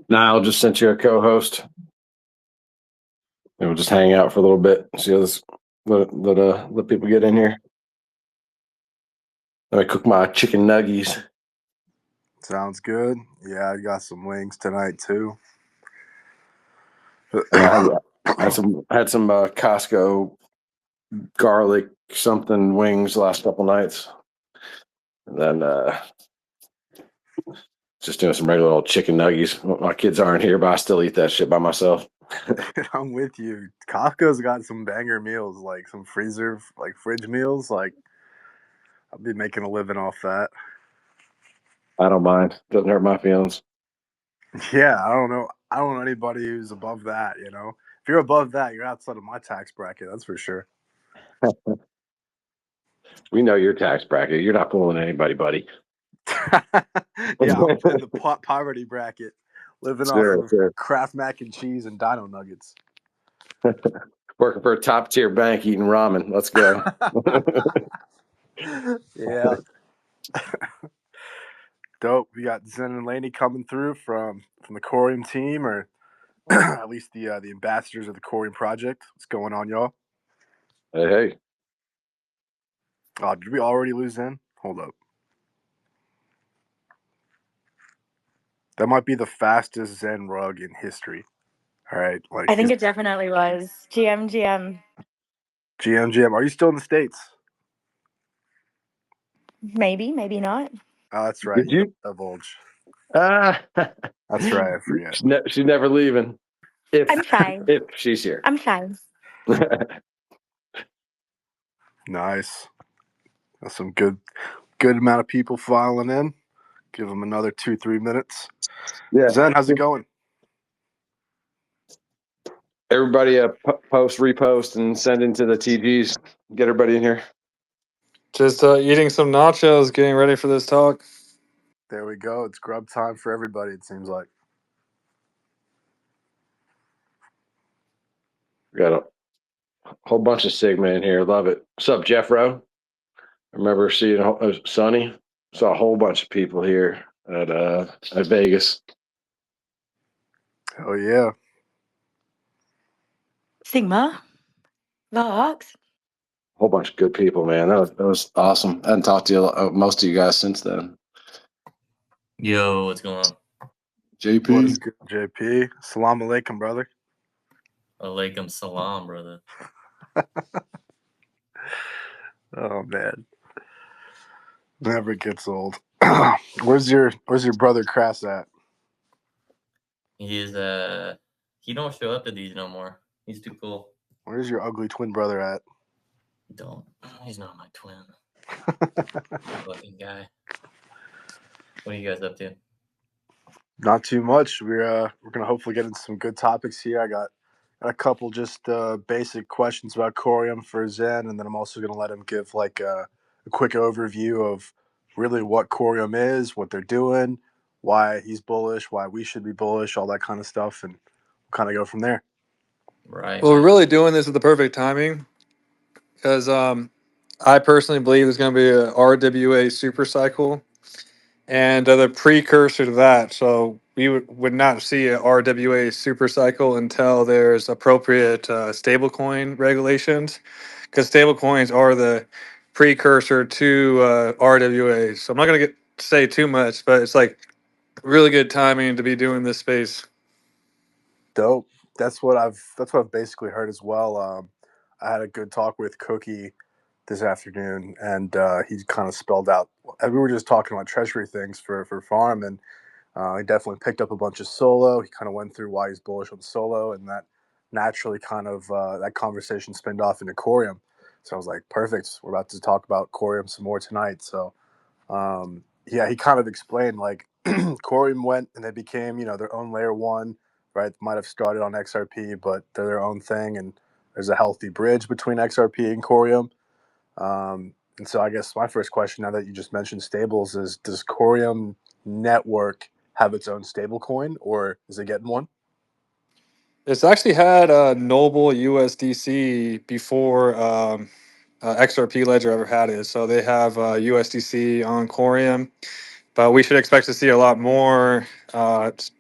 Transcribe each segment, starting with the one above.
Niall just sent you a co-host, and we'll just hang out for a little bit. See how this let people get in here. Let me cook my chicken nuggies. Sounds good. Yeah, I got some wings tonight too. I had some Costco garlic something wings last couple nights, and then just doing some regular old chicken nuggies. My kids aren't here, but I still eat that shit by myself. I'm with you. Costco's got some banger meals, like some fridge meals. Like I'll be making a living off that. I don't mind. Doesn't hurt my feelings. Yeah, I don't know. I don't know anybody who's above that. If you're above that, you're outside of my tax bracket. That's for sure. We know your tax bracket. You're not fooling anybody, buddy. Yeah, I'm in the poverty bracket, living off Sure, of sure. Kraft mac and cheese and Dino Nuggets. Working for a top tier bank, eating ramen. Let's go. Yeah. Dope. We got Zen and Laney coming through from the Coreum team, or at least the ambassadors of the Coreum project. What's going on, y'all? Hey. Did we already lose Zen? Hold up. That might be the fastest Zen rug in history. All right. I think it definitely was. GM. GM. Are you still in the States? Maybe not. Oh, that's right. Did you? Divulge. That's right. I forget. She's never leaving. I'm trying. If she's here. I'm trying. Nice. That's some good amount of people filing in. Give them another 2-3 minutes. Yeah. Zen, how's it going? Everybody post, repost, and send into the TGs. Get everybody in here. Just eating some nachos, getting ready for this talk. There we go. It's grub time for everybody, it seems like. We got a whole bunch of Sigma in here. Love it. What's up, Jeff Rowe? I remember seeing Sonny. Saw a whole bunch of people here at Vegas. Oh, yeah. Sigma. Vox. A whole bunch of good people, man. That was awesome. I hadn't talked to most of you guys since then. Yo, what's going on? JP. What is good, JP? Salam alaikum, brother. Alaikum salam, brother. Oh, man. Never gets old. Where's your brother Crass at? He's he don't show up to these no more. He's too cool. Where's your ugly twin brother at? Don't. He's not my twin. Fucking guy. What are you guys up to? Not too much. We're gonna hopefully get into some good topics here. I got a couple just basic questions about Coreum for Zen, and then I'm also gonna let him give like a quick overview of really what Coreum is, what they're doing, why he's bullish, why we should be bullish, all that kind of stuff, and we'll kind of go from there. Right. Well, we're really doing this at the perfect timing because I personally believe there's going to be a RWA super cycle and the precursor to that. So we would not see a RWA super cycle until there's appropriate stablecoin regulations, because stablecoins are the precursor to RWA. So I'm not going to say too much, but it's like really good timing to be doing this space. Dope. That's what I've basically heard as well. I had a good talk with Cookie this afternoon, and he kind of spelled out. We were just talking about treasury things for farm, and he definitely picked up a bunch of solo. He kind of went through why he's bullish on solo, and that naturally kind of that conversation spinned off into Coreum. So I was like, perfect. We're about to talk about Coreum some more tonight. So yeah, he kind of explained like Coreum went and they became their own layer one, right? Might have started on XRP, but they're their own thing, and there's a healthy bridge between XRP and Coreum. And so I guess my first question, now that you just mentioned stables, is does Coreum Network have its own stable coin, or is it getting one? It's actually had a Noble USDC before XRP Ledger ever had it. So they have USDC on Coreum. but we should expect to see a lot more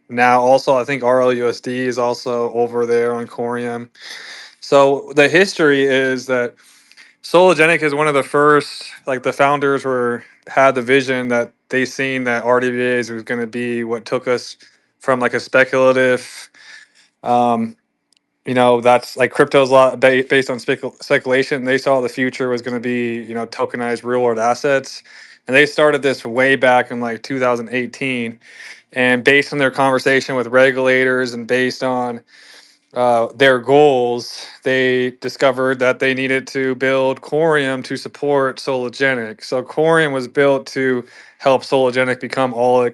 now. Also, I think RLUSD is also over there on Coreum. So the history is that Sologenic is one of the first, like the founders were had the vision that they seen that RWAs was going to be what took us from like a speculative, um, that's like crypto's a lot based on speculation. They saw the future was going to be, tokenized real world assets. And they started this way back in like 2018. And based on their conversation with regulators and based on their goals, they discovered that they needed to build Coreum to support Sologenic. So Coreum was built to help Sologenic become all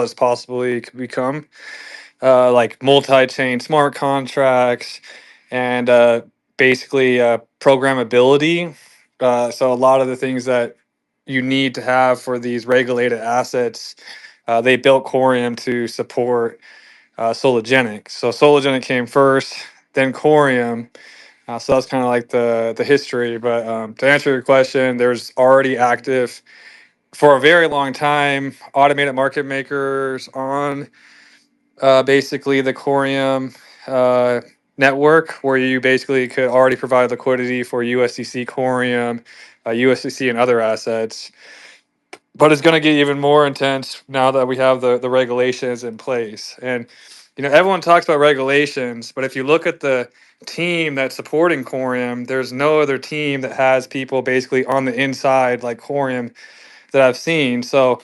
it's possibly could become, like multi-chain smart contracts and basically programmability. So a lot of the things that you need to have for these regulated assets, they built Coreum to support Sologenic. So Sologenic came first, then Coreum. So that's kind of like the history. But to answer your question, there's already active for a very long time automated market makers on basically the Coreum network, where you basically could already provide liquidity for USDC, Coreum, USDC, and other assets. But it's going to get even more intense now that we have the regulations in place. And everyone talks about regulations, but if you look at the team that's supporting Coreum, there's no other team that has people basically on the inside like Coreum that I've seen. So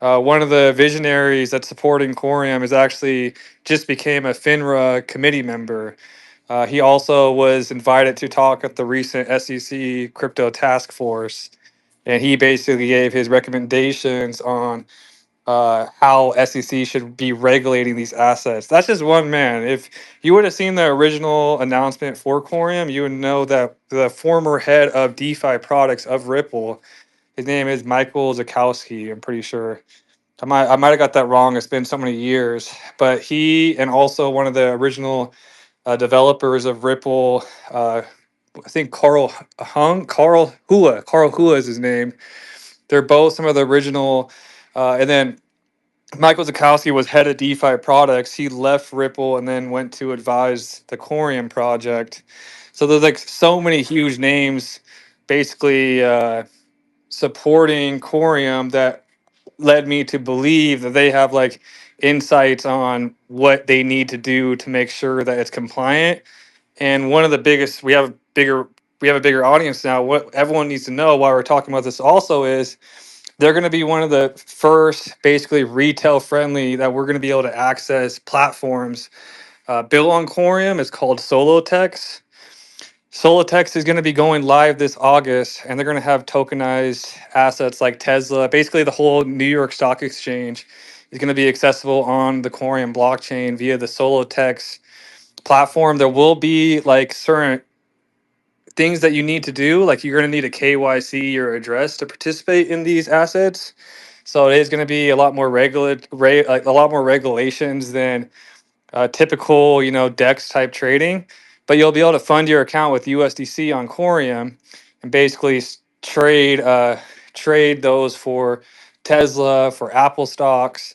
one of the visionaries that's supporting Coreum is actually just became a FINRA committee member. He also was invited to talk at the recent SEC crypto task force, and he basically gave his recommendations on how SEC should be regulating these assets. That's just one man. If you would have seen the original announcement for Coreum, you would know that the former head of DeFi products of Ripple, his name is Michael Zakowski. I'm pretty sure. I might have got that wrong. It's been so many years, but he and also one of the original developers of Ripple, I think Carl Hua is his name. They're both some of the original, and then Michael Zakowski was head of DeFi products. He left Ripple and then went to advise the Coreum project. So there's like so many huge names, basically supporting Coreum that led me to believe that they have like insights on what they need to do to make sure that it's compliant. And one of the biggest, we have a bigger audience now. What everyone needs to know why we're talking about this also is they're going to be one of the first basically retail friendly that we're going to be able to access platforms built on Coreum. It's called Solotex. Solotex is going to be going live this August, and they're going to have tokenized assets like Tesla. Basically, the whole New York Stock Exchange is going to be accessible on the Coreum blockchain via the Solotex platform. There will be like certain things that you need to do, like you're going to need a KYC your address to participate in these assets. So it is going to be a lot more like a lot more regulations than typical, DEX type trading, but you'll be able to fund your account with USDC on Coreum and basically trade those for Tesla, for Apple stocks.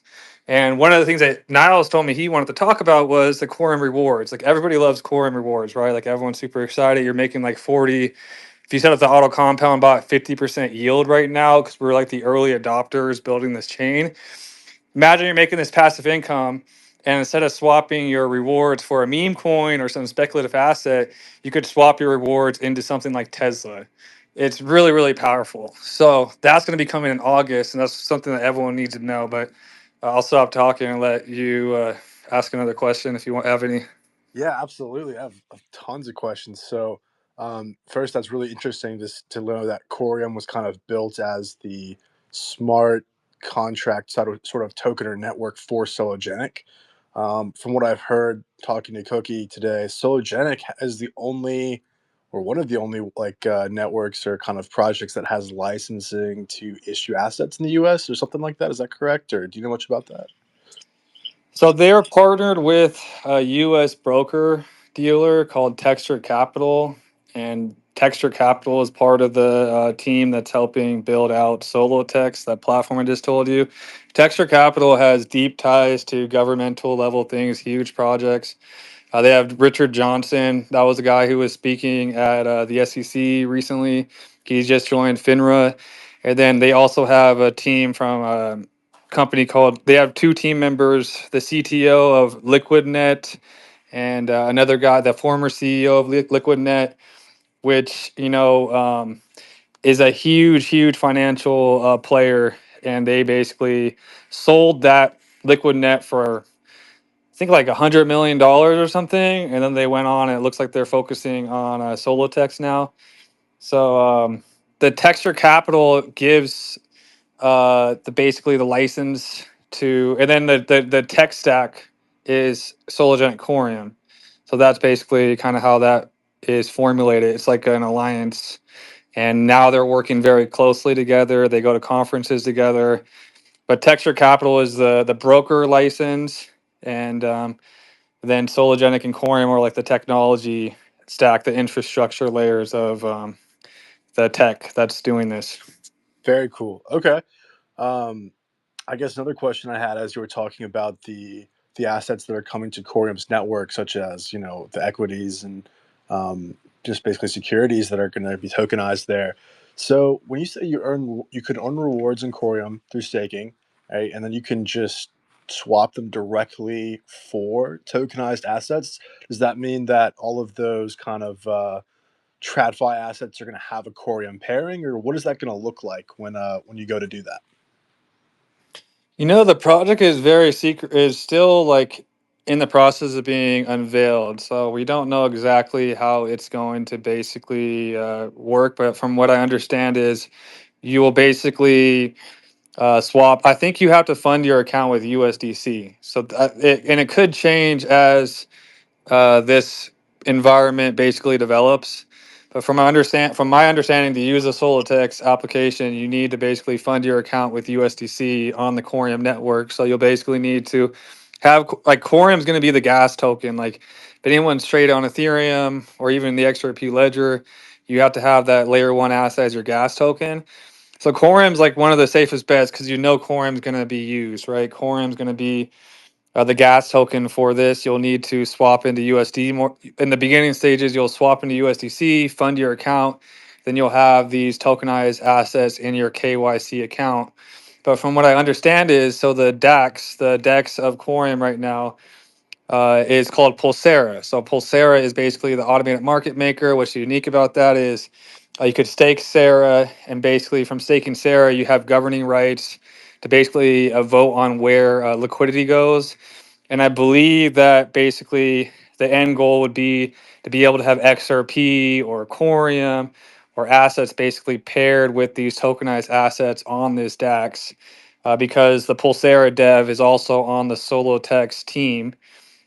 And one of the things that Niles told me he wanted to talk about was the Coreum rewards. Like everybody loves Coreum rewards, right? Like everyone's super excited. You're making like 40. If you set up the auto compound bot 50% yield right now, because we're like the early adopters building this chain. Imagine you're making this passive income, and instead of swapping your rewards for a meme coin or some speculative asset, you could swap your rewards into something like Tesla. It's really, really powerful. So that's going to be coming in August, and that's something that everyone needs to know. But I'll stop talking and let you ask another question if you have any. Yeah, absolutely. I have tons of questions. So, first, that's really interesting just to know that Coreum was kind of built as the smart contract sort of token or network for Sologenic. From what I've heard talking to Cookie today, Sologenic is the only or one of the only networks or kind of projects that has licensing to issue assets in the US or something like that. Is that correct? Or do you know much about that? So they're partnered with a U.S. broker dealer called Texture Capital, and Texture Capital is part of the team that's helping build out SoloTex, that platform I just told you. Texture Capital has deep ties to governmental level things, huge projects. They have Richard Johnson. That was the guy who was speaking at the SEC recently. He's just joined FINRA. And then they also have a team from a company called, they have two team members, the CTO of LiquidNet and another guy, the former CEO of LiquidNet, which, is a huge financial player. And they basically sold that LiquidNet for I think like $100 million or something, and then they went on. And it looks like they're focusing on Solotex now. So the Texture Capital gives the basically the license to, and then the tech stack is Sologenic Coreum. So that's basically kind of how that is formulated. It's like an alliance, and now they're working very closely together. They go to conferences together. But Texture Capital is the broker license, and then Sologenic and Coreum are like the technology stack, the infrastructure layers of the tech that's doing this. Very cool. Okay. Um, I guess another question I had as you were talking about the assets that are coming to Coreum's network, such as the equities and just basically securities that are going to be tokenized there. So when you say you could earn rewards in Coreum through staking, right, and then you can just swap them directly for tokenized assets, does that mean that all of those kind of TradFi assets are going to have a Coreum pairing, or what is that going to look like when you go to do that? The project is very secret, is still like in the process of being unveiled. So we don't know exactly how it's going to basically work. But from what I understand is you will basically swap. I think you have to fund your account with USDC. So and it could change as this environment basically develops. But from my understanding, to use a Solotex application, you need to basically fund your account with USDC on the Coreum network. So you'll basically need to have like Coreum is going to be the gas token. Like if anyone's trade on Ethereum or even the XRP ledger, you have to have that layer one asset as your gas token. So Coreum's like one of the safest bets because Coreum's going to be used, right? Coreum's going to be the gas token for this. You'll need to swap into USD more in the beginning stages. You'll swap into USDC, fund your account, then you'll have these tokenized assets in your KYC account. But from what I understand is, so the DEX of Coreum right now is called Pulsera. So Pulsera is basically the automated market maker. What's unique about that is you could stake Sarah, and basically from staking Sarah, you have governing rights to basically vote on where liquidity goes. And I believe that basically the end goal would be to be able to have XRP or Coreum or assets basically paired with these tokenized assets on this DAX. Because the Pulsera dev is also on the Solotex team.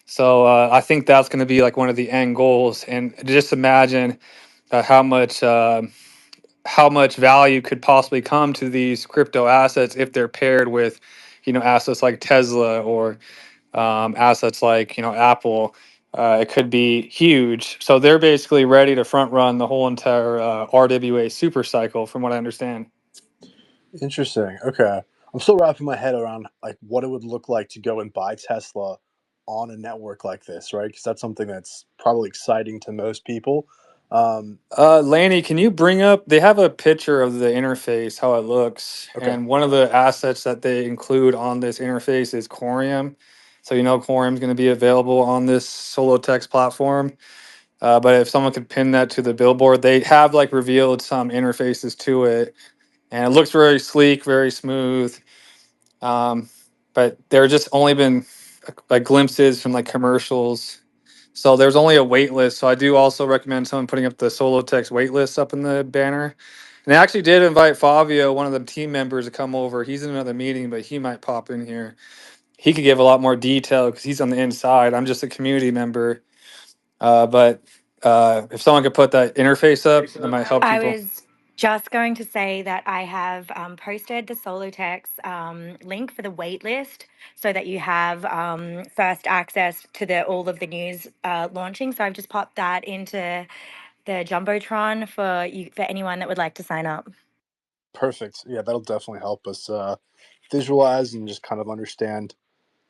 So I think that's going to be like one of the end goals. And just imagine how much value could possibly come to these crypto assets if they're paired with, assets like Tesla or assets like Apple. It could be huge. So they're basically ready to front run the whole entire RWA super cycle, from what I understand. Interesting. Okay. I'm still wrapping my head around like what it would look like to go and buy Tesla on a network like this, right? Because that's something that's probably exciting to most people. Um, Lanny, can you bring up? They have a picture of the interface, how it looks, okay. and one of the assets that they include on this interface is Coreum. So Coreum is going to be available on this Solotex platform. But if someone could pin that to the billboard, they have like revealed some interfaces to it, and it looks very sleek, very smooth. But there just only been like glimpses from like commercials. So there's only a wait list. So I do also recommend someone putting up the Solotex wait list up in the banner. And I actually did invite Fabio, one of the team members, to come over. He's in another meeting, but he might pop in here. He could give a lot more detail because he's on the inside. I'm just a community member. But if someone could put that interface up, it might help I people. was just going to say that I have posted the Solotex link for the wait list so that you have first access to all of the news launching. So I've just popped that into the Jumbotron for you, for anyone that would like to sign up. Perfect. Yeah, that'll definitely help us visualize and just kind of understand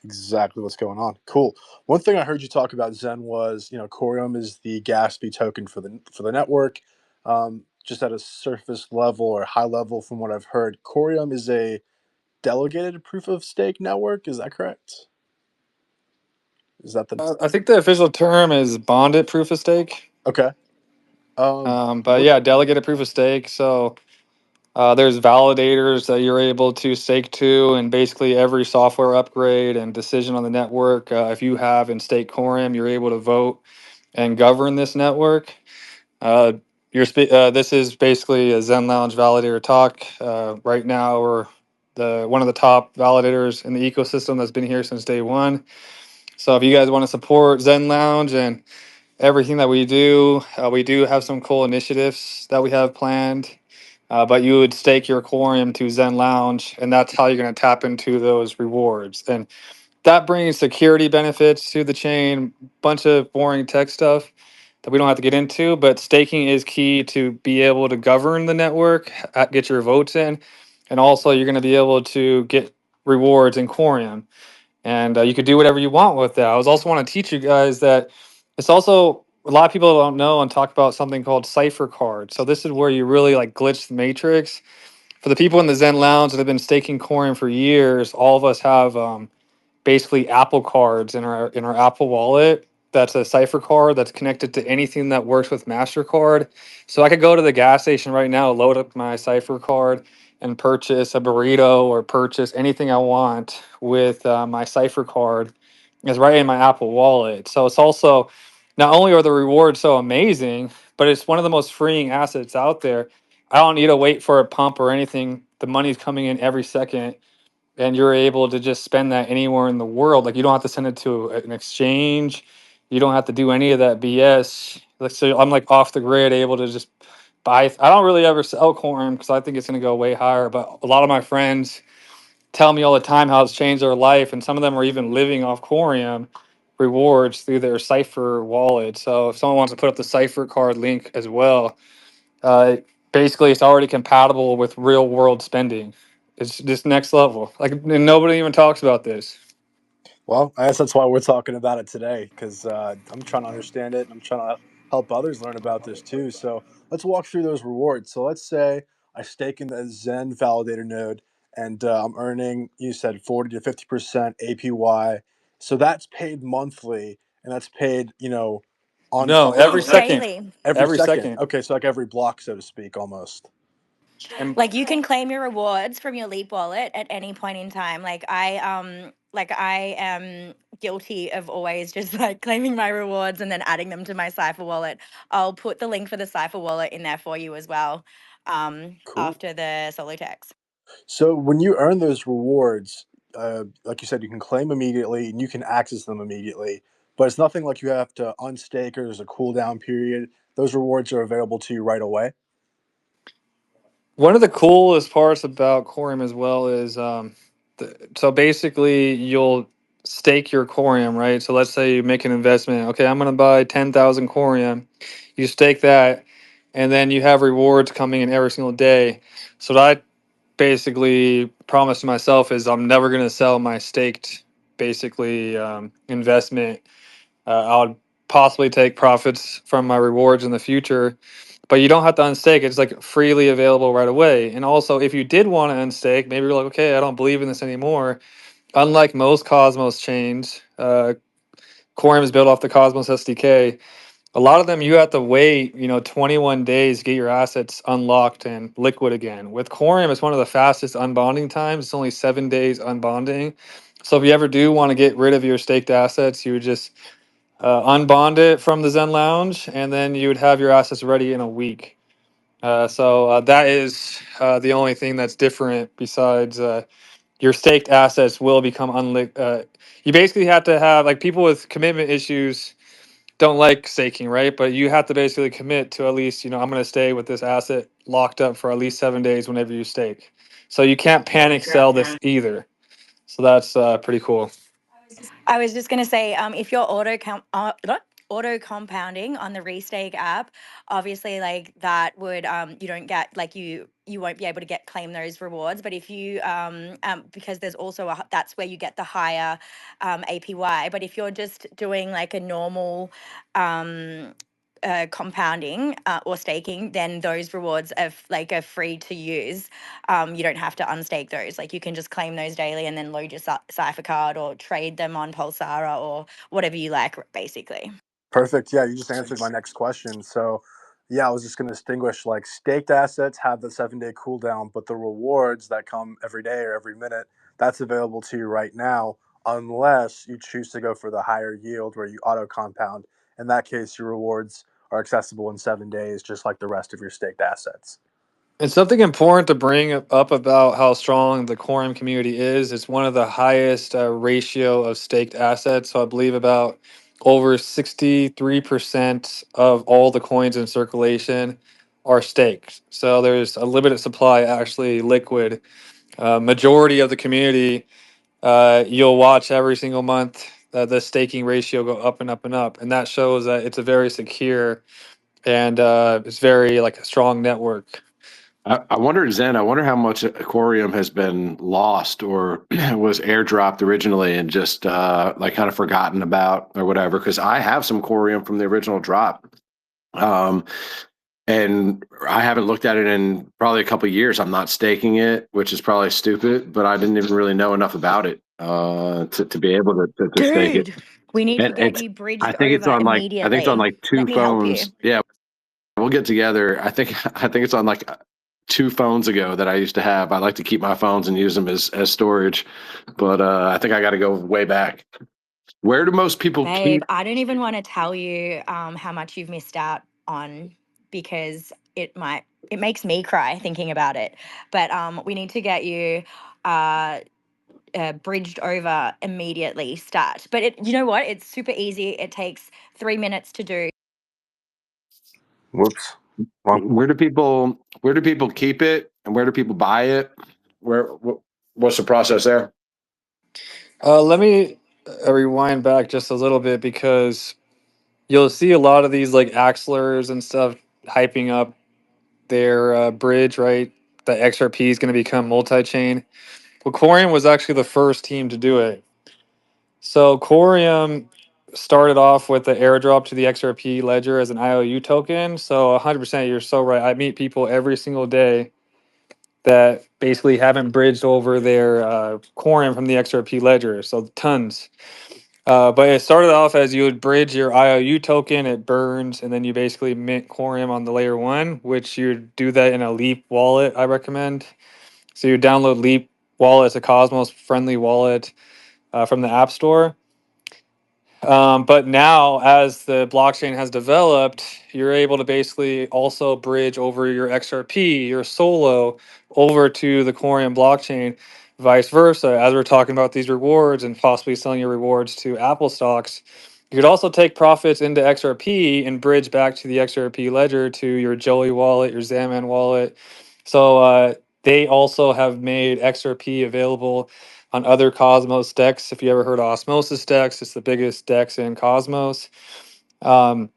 exactly what's going on. Cool. One thing I heard you talk about, Zen, was Coreum is the gas fee token for the network. Just at a surface level or high level, from what I've heard, Coreum is a delegated proof of stake network. Is that correct? Is that the I think the official term is bonded proof of stake. okay? But yeah, delegated proof of stake. So there's validators that you're able to stake to, and basically every software upgrade and decision on the network. If you have in stake Coreum, you're able to vote and govern this network. Uh, this is basically a Zen Lounge validator talk. Right now, we're one of the top validators in the ecosystem that's been here since day one. So if you guys want to support Zen Lounge and everything that we do have some cool initiatives that we have planned. But you would stake your Coreum to Zen Lounge, and that's how you're going to tap into those rewards. And that brings security benefits to the chain, bunch of boring tech stuff that we don't have to get into. But staking is key to be able to govern the network, get your votes in, and also you're going to be able to get rewards in Coreum, and you could do whatever you want with that. I was also want to teach you guys that it's also a lot of people don't know and talk about something called cipher cards. So this is where you really like glitch the matrix. For the people in the Zen Lounge that have been staking Coreum for years, all of us have basically Apple cards in our Apple Wallet. That's a cipher card that's connected to anything that works with Mastercard. So I could go to the gas station right now, load up my cipher card, and purchase a burrito or purchase anything I want with my cipher card. It's right in my Apple Wallet. So it's also not only are the rewards so amazing, but it's one of the most freeing assets out there. I don't need to wait for a pump or anything. The money's coming in every second, and you're able to just spend that anywhere in the world. Like you don't have to send it to an exchange. You don't have to do any of that BS. Like so, I'm like off the grid, able to just buy. I don't really ever sell corn because I think it's going to go way higher. But a lot of my friends tell me all the time how it's changed their life, and some of them are even living off Corium rewards through their Cipher wallet. So if someone wants to put up the Cipher card link as well, uh, basically it's already compatible with real world spending. It's just next level. Like and nobody even talks about this. Well, I guess that's why we're talking about it today, because I'm trying to understand it and I'm trying to help others learn about this too. So let's walk through those rewards. So let's say I stake in the Zen validator node and I'm earning, you said 40 to 50% APY. So that's paid monthly and that's paid, on No, every second. Daily. every Every second. second. Okay, so like every block, so to speak, almost. And Like you can claim your rewards from your Leap wallet at any point in time. Like I am guilty of always just like claiming my rewards and then adding them to my Cypher wallet. I'll put the link for the Cypher wallet in there for you as well. Cool. After the Solotex. So when you earn those rewards, like you said, you can claim immediately and you can access them immediately. But it's nothing like you have to unstake or there's a cooldown period. Those rewards are available to you right away. one of the coolest parts about Corium as well is so basically you'll stake your Corium, right? So let's say you make an investment. Okay, I'm going to buy 10,000 Corium. You stake that, and then you have rewards coming in every single day. So what I basically promised to myself is I'm never going to sell my staked basically investment. I'll possibly take profits from my rewards in the future, but you don't have to unstake. It's like freely available right away. And also, if you did want to unstake, maybe you're like, okay, I don't believe in this anymore. Unlike most Cosmos chains, Quorum is built off the Cosmos SDK. A lot of them you have to wait, 21 days to get your assets unlocked and liquid again. With Quorum, it's one of the fastest unbonding times. It's only 7 days unbonding. So if you ever do want to get rid of your staked assets, you would just unbond it from the Zen Lounge, and then you would have your assets ready in a week. So that is the only thing that's different besides your staked assets will become you basically have to have like people with commitment issues don't like staking, right? But you have to basically commit to at least, I'm going to stay with this asset locked up for at least 7 days whenever you stake. So you can't panic sell this either. So that's pretty cool. I was just gonna say, if your auto count, auto compounding on the Restake app, obviously like that would you don't get like you won't be able to claim those rewards. But if you because there's also that's where you get the higher APY. But if you're just doing like a normal compounding or staking, then those rewards are free to use. You don't have to unstake those. Like you can just claim those daily and then load your cipher card or trade them on Pulsara or whatever you like, basically. Perfect. Yeah, you just answered my next question. So, yeah, I was just going to distinguish like staked assets have the 7-day cooldown, but the rewards that come every day or every minute, that's available to you right now, unless you choose to go for the higher yield where you auto compound. In that case, your rewards are accessible in 7 days, just like the rest of your staked assets. And something important to bring up about how strong the Coreum community is, it's one of the highest ratio of staked assets. So I believe about over 63% of all the coins in circulation are staked. So there's a limited supply actually liquid. Majority of the community, you'll watch every single month the staking ratio go up and up and up. And that shows that it's a very secure and it's very like a strong network. I wonder, Zen, I wonder how much Coreum has been lost or was airdropped originally and just like kind of forgotten about or whatever. Because I have some Coreum from the original drop. And I haven't looked at it in probably a couple of years. I'm not staking it, which is probably stupid, but I didn't even really know enough about it to be able to stake it. Dude, we need to And get it's you I bridged think it's over on like I think it's on immediately. like two Let me help you. phones. Yeah, we'll get together. I think it's on like two phones ago that I used to have. I like to keep my phones and use them as storage, but I think I got to go way back. Where do most people Babe, keep? I don't even want to tell you how much you've missed out on because it makes me cry thinking about it. But we need to get you uh, bridged over immediately. Start. But you know what? It's super easy. It takes 3 minutes to do. Whoops. Wrong. Where do people keep it, and where do people buy it? What's the process there? Let me rewind back just a little bit because you'll see a lot of these like Axlers and stuff hyping up their bridge, right? That XRP is going to become multi-chain. Well, Corium was actually the first team to do it. So Corium started off with the airdrop to the XRP ledger as an IOU token. So 100%, you're so right. I meet people every single day that basically haven't bridged over their Corium from the XRP ledger. So tons. But it started off as you would bridge your IOU token, it burns, and then you basically mint Corium on the layer one, which you do that in a Leap wallet, I recommend. So you download Leap wallet, it's a Cosmos friendly wallet from the App Store. But now, as the blockchain has developed, you're able to basically also bridge over your XRP, your Solo, over to the Coreum blockchain, vice versa. As we're talking about these rewards and possibly selling your rewards to Apple stocks, you could also take profits into XRP and bridge back to the XRP ledger to your Joey wallet, your Zaman wallet. So they also have made XRP available on other Cosmos decks. If you ever heard of Osmosis decks, it's the biggest decks in Cosmos. Um,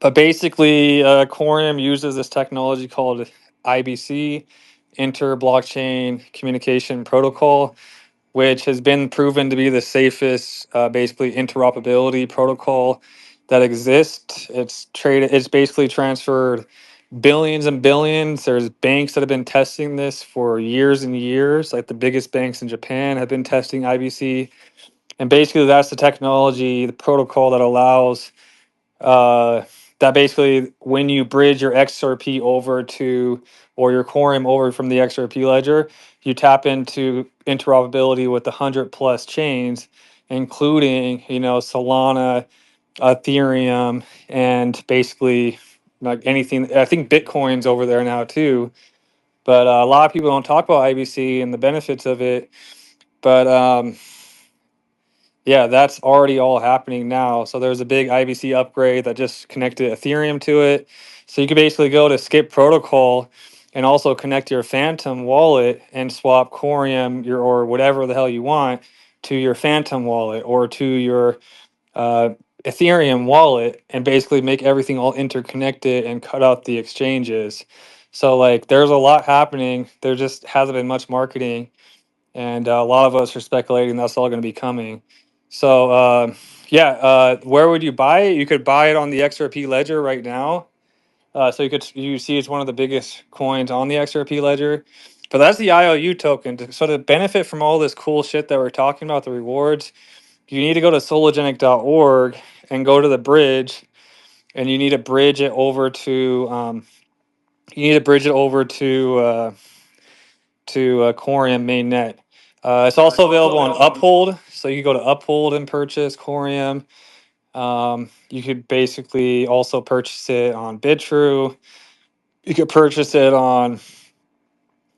but basically, Corium uses this technology called IBC, Inter Blockchain Communication Protocol, which has been proven to be the safest, basically interoperability protocol that exists. It's traded. It's basically transferred billions and billions. There's banks that have been testing this for years and years. Like the biggest banks in Japan have been testing IBC, and basically that's the technology, the protocol that allows that basically when you bridge your XRP over to or your Corium over from the XRP ledger, you tap into interoperability with the 100 plus chains, including Solana, Ethereum, and basically like anything. I think Bitcoin's over there now too, but a lot of people don't talk about IBC and the benefits of it. But yeah, that's already all happening now. So there's a big IBC upgrade that just connected Ethereum to it. So you can basically go to Skip Protocol and also connect your Phantom wallet and swap Corium or whatever the hell you want to your Phantom wallet or to your Ethereum wallet and basically make everything all interconnected and cut out the exchanges. So like there's a lot happening. There just hasn't been much marketing, and a lot of us are speculating that's all going to be coming. So where would you buy it? You could buy it on the XRP ledger right now. So you see it's one of the biggest coins on the XRP ledger. But that's the IOU token. So to benefit from all this cool shit that we're talking about, the rewards, you need to go to sologenic.org and go to the bridge, and you need to bridge it over to Coreum mainnet. It's also available on Uphold, so you can go to Uphold and purchase Coreum. You could basically also purchase it on BitTrue. You could purchase it on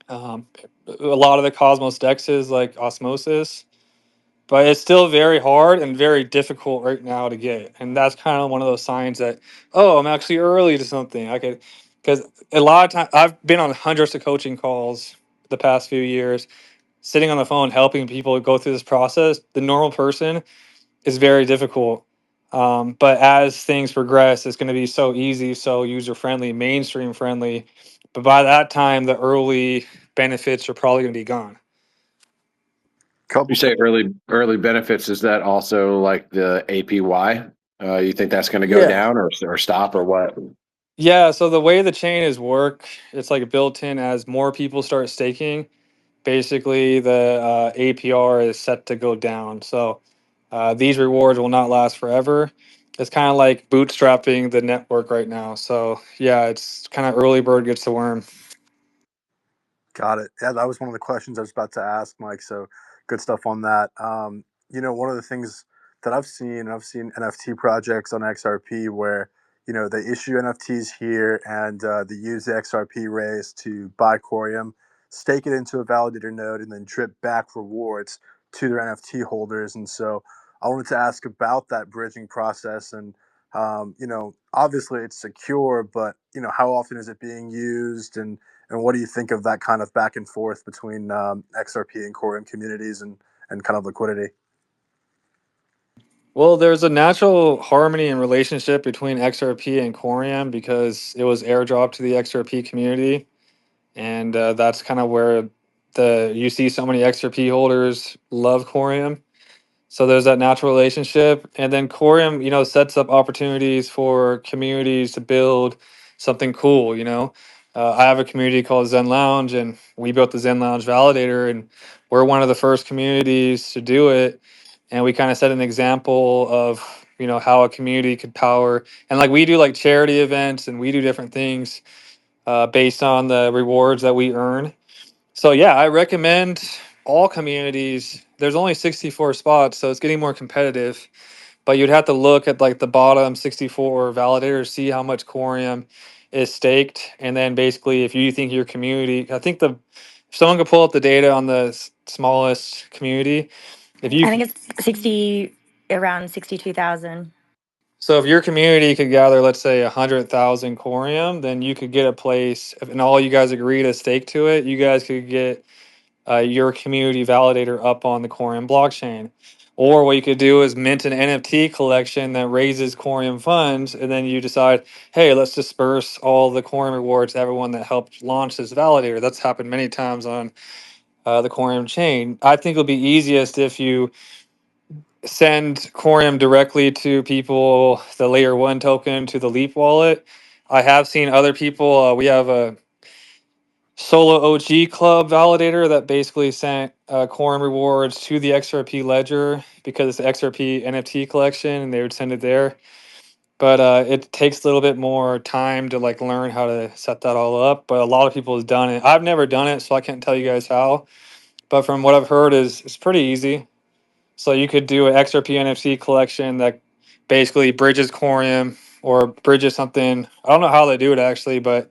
um, a lot of the Cosmos dexes like Osmosis, but it's still very hard and very difficult right now to get. And that's kind of one of those signs that, oh, I'm actually early to something. I could, because a lot of time I've been on hundreds of coaching calls the past few years, sitting on the phone helping people go through this process. The normal person is very difficult. But as things progress, it's going to be so easy, so user friendly, mainstream friendly. But by that time, the early benefits are probably going to be gone. You Couple say early benefits. Is that also like the APY? You think that's going to go Yeah. down or stop or what? Yeah, so the way the chain is work, it's like built in as more people start staking. Basically, the APR is set to go down. So these rewards will not last forever. It's kind of like bootstrapping the network right now. So yeah, it's kind of early bird gets the worm. Got it. Yeah, that was one of the questions I was about to ask, Mike. So good stuff on that. One of the things that I've seen NFT projects on XRP where, they issue NFTs here and they use the XRP raise to buy Coreum, stake it into a validator node, and then drip back rewards to their NFT holders. And so I wanted to ask about that bridging process. And, obviously it's secure, but, how often is it being used? And what do you think of that kind of back and forth between XRP and Coreum communities and kind of liquidity? Well, there's a natural harmony and relationship between XRP and Coreum because it was airdropped to the XRP community, and that's kind of where you see so many XRP holders love Coreum. So there's that natural relationship, and then Coreum, sets up opportunities for communities to build something cool. I have a community called Zen Lounge, and we built the Zen Lounge validator, and we're one of the first communities to do it. And we kind of set an example of how a community could power, and like we do like charity events, and we do different things based on the rewards that we earn. So yeah, I recommend all communities. There's only 64 spots, so it's getting more competitive. But you'd have to look at like the bottom 64 validators, see how much Coreum is staked, and then basically if you think your community, I think if someone could pull up the data on the smallest community, if you I think it's around 62,000. so if your community could gather, let's say 100,000 Coreum, then you could get a place, and all you guys agree to stake to it, you guys could get your community validator up on the Coreum blockchain. Or what you could do is mint an NFT collection that raises Coreum funds, and then you decide, hey, let's disperse all the Coreum rewards to everyone that helped launch this validator. That's happened many times on the Coreum chain. I think it'll be easiest if you send Coreum directly to people, the layer one token to the Leap wallet. I have seen other people, we have a Solo OG Club validator that basically sent Coreum rewards to the XRP ledger because it's the XRP NFT collection, and they would send it there. But it takes a little bit more time to like learn how to set that all up. But a lot of people have done it. I've never done it, so I can't tell you guys how. But from what I've heard, is it's pretty easy. So you could do an XRP NFT collection that basically bridges Coreum or bridges something. I don't know how they do it actually, but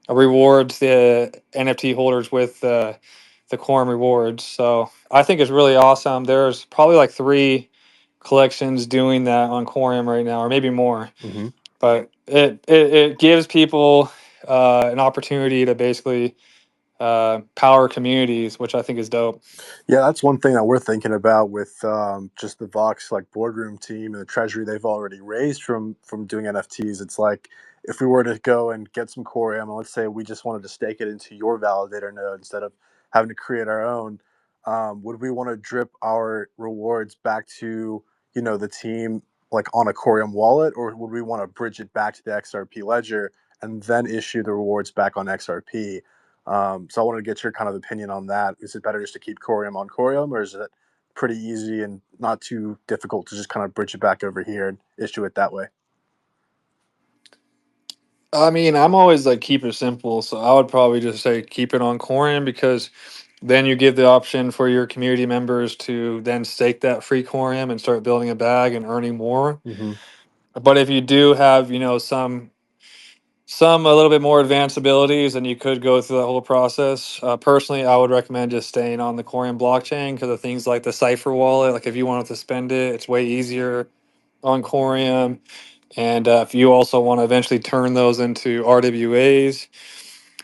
rewards the NFT holders with the Coreum rewards. So I think it's really awesome. There's probably like 3 collections doing that on Coreum right now, or maybe more. Mm-hmm. But it gives people an opportunity to basically power communities, which I think is dope. Yeah, that's one thing that we're thinking about with just the Vox like boardroom team and the treasury they've already raised from doing NFTs. It's like if we were to go and get some Coreum, and let's say we just wanted to stake it into your validator node instead of having to create our own, would we want to drip our rewards back to the team like on a Coreum wallet, or would we want to bridge it back to the XRP ledger and then issue the rewards back on XRP? So I wanted to get your kind of opinion on that. Is it better just to keep Coreum on Coreum, or is it pretty easy and not too difficult to just kind of bridge it back over here and issue it that way? I mean, I'm always like keep it simple, so I would probably just say keep it on Coreum, because then you give the option for your community members to then stake that free Coreum and start building a bag and earning more. Mm-hmm. But if you do have, some a little bit more advanced abilities, then you could go through that whole process. Personally, I would recommend just staying on the Coreum blockchain because of things like the Cipher wallet. Like if you wanted to spend it, it's way easier on Coreum. And if you also want to eventually turn those into RWAs.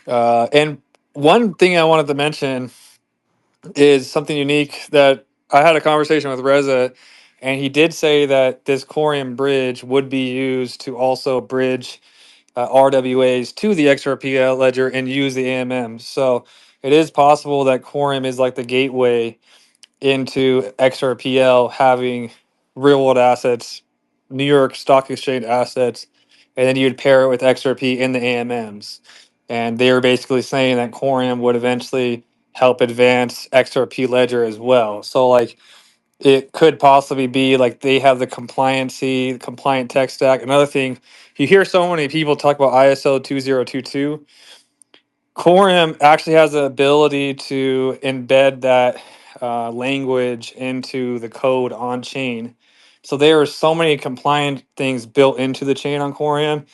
And one thing I wanted to mention is something unique that I had a conversation with Reza, and he did say that this Coreum bridge would be used to also bridge RWAs to the XRP ledger and use the AMMs. So it is possible that Coreum is like the gateway into XRPL, having real world assets, New York Stock Exchange assets, and then you'd pair it with XRP in the AMMs. And they were basically saying that Coreum would eventually help advance XRP ledger as well. So like it could possibly be like they have the compliant tech stack. Another thing, you hear so many people talk about ISO 2022. Coreum actually has the ability to embed that language into the code on chain. So there are so many compliant things built into the chain on Coreum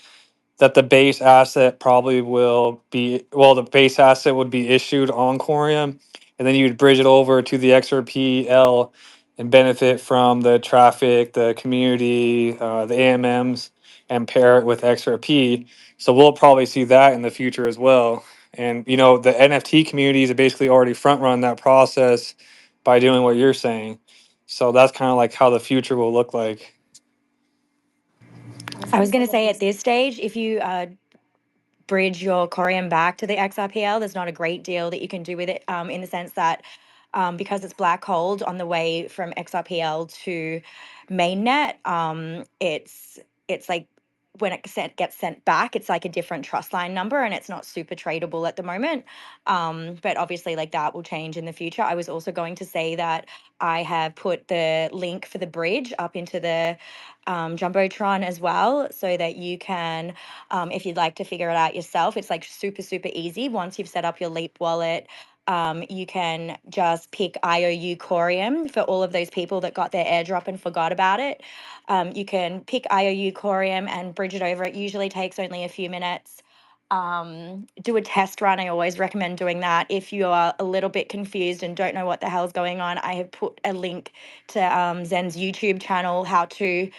that the base asset probably will be, well, the base asset would be issued on Coreum, and then you'd bridge it over to the XRPL and benefit from the traffic, the community, the AMMs, and pair it with XRP. So we'll probably see that in the future as well. And the NFT communities have basically already front run that process by doing what you're saying. So that's kind of like how the future will look like. I was going to say at this stage, if you bridge your Coreum back to the XRPL, there's not a great deal that you can do with it, in the sense that because it's black holed on the way from XRPL to mainnet, it's like when it gets sent back, it's like a different trust line number, and it's not super tradable at the moment. But obviously, like that will change in the future. I was also going to say that I have put the link for the bridge up into the Jumbotron as well, so that you can, if you'd like to figure it out yourself, it's like super, super easy. Once you've set up your Leap wallet, you can just pick IOU Coreum for all of those people that got their airdrop and forgot about it. You can pick IOU Coreum and bridge it over. It usually takes only a few minutes. Do a test run. I always recommend doing that. If you are a little bit confused and don't know what the hell's going on, I have put a link to Zen's YouTube channel, how to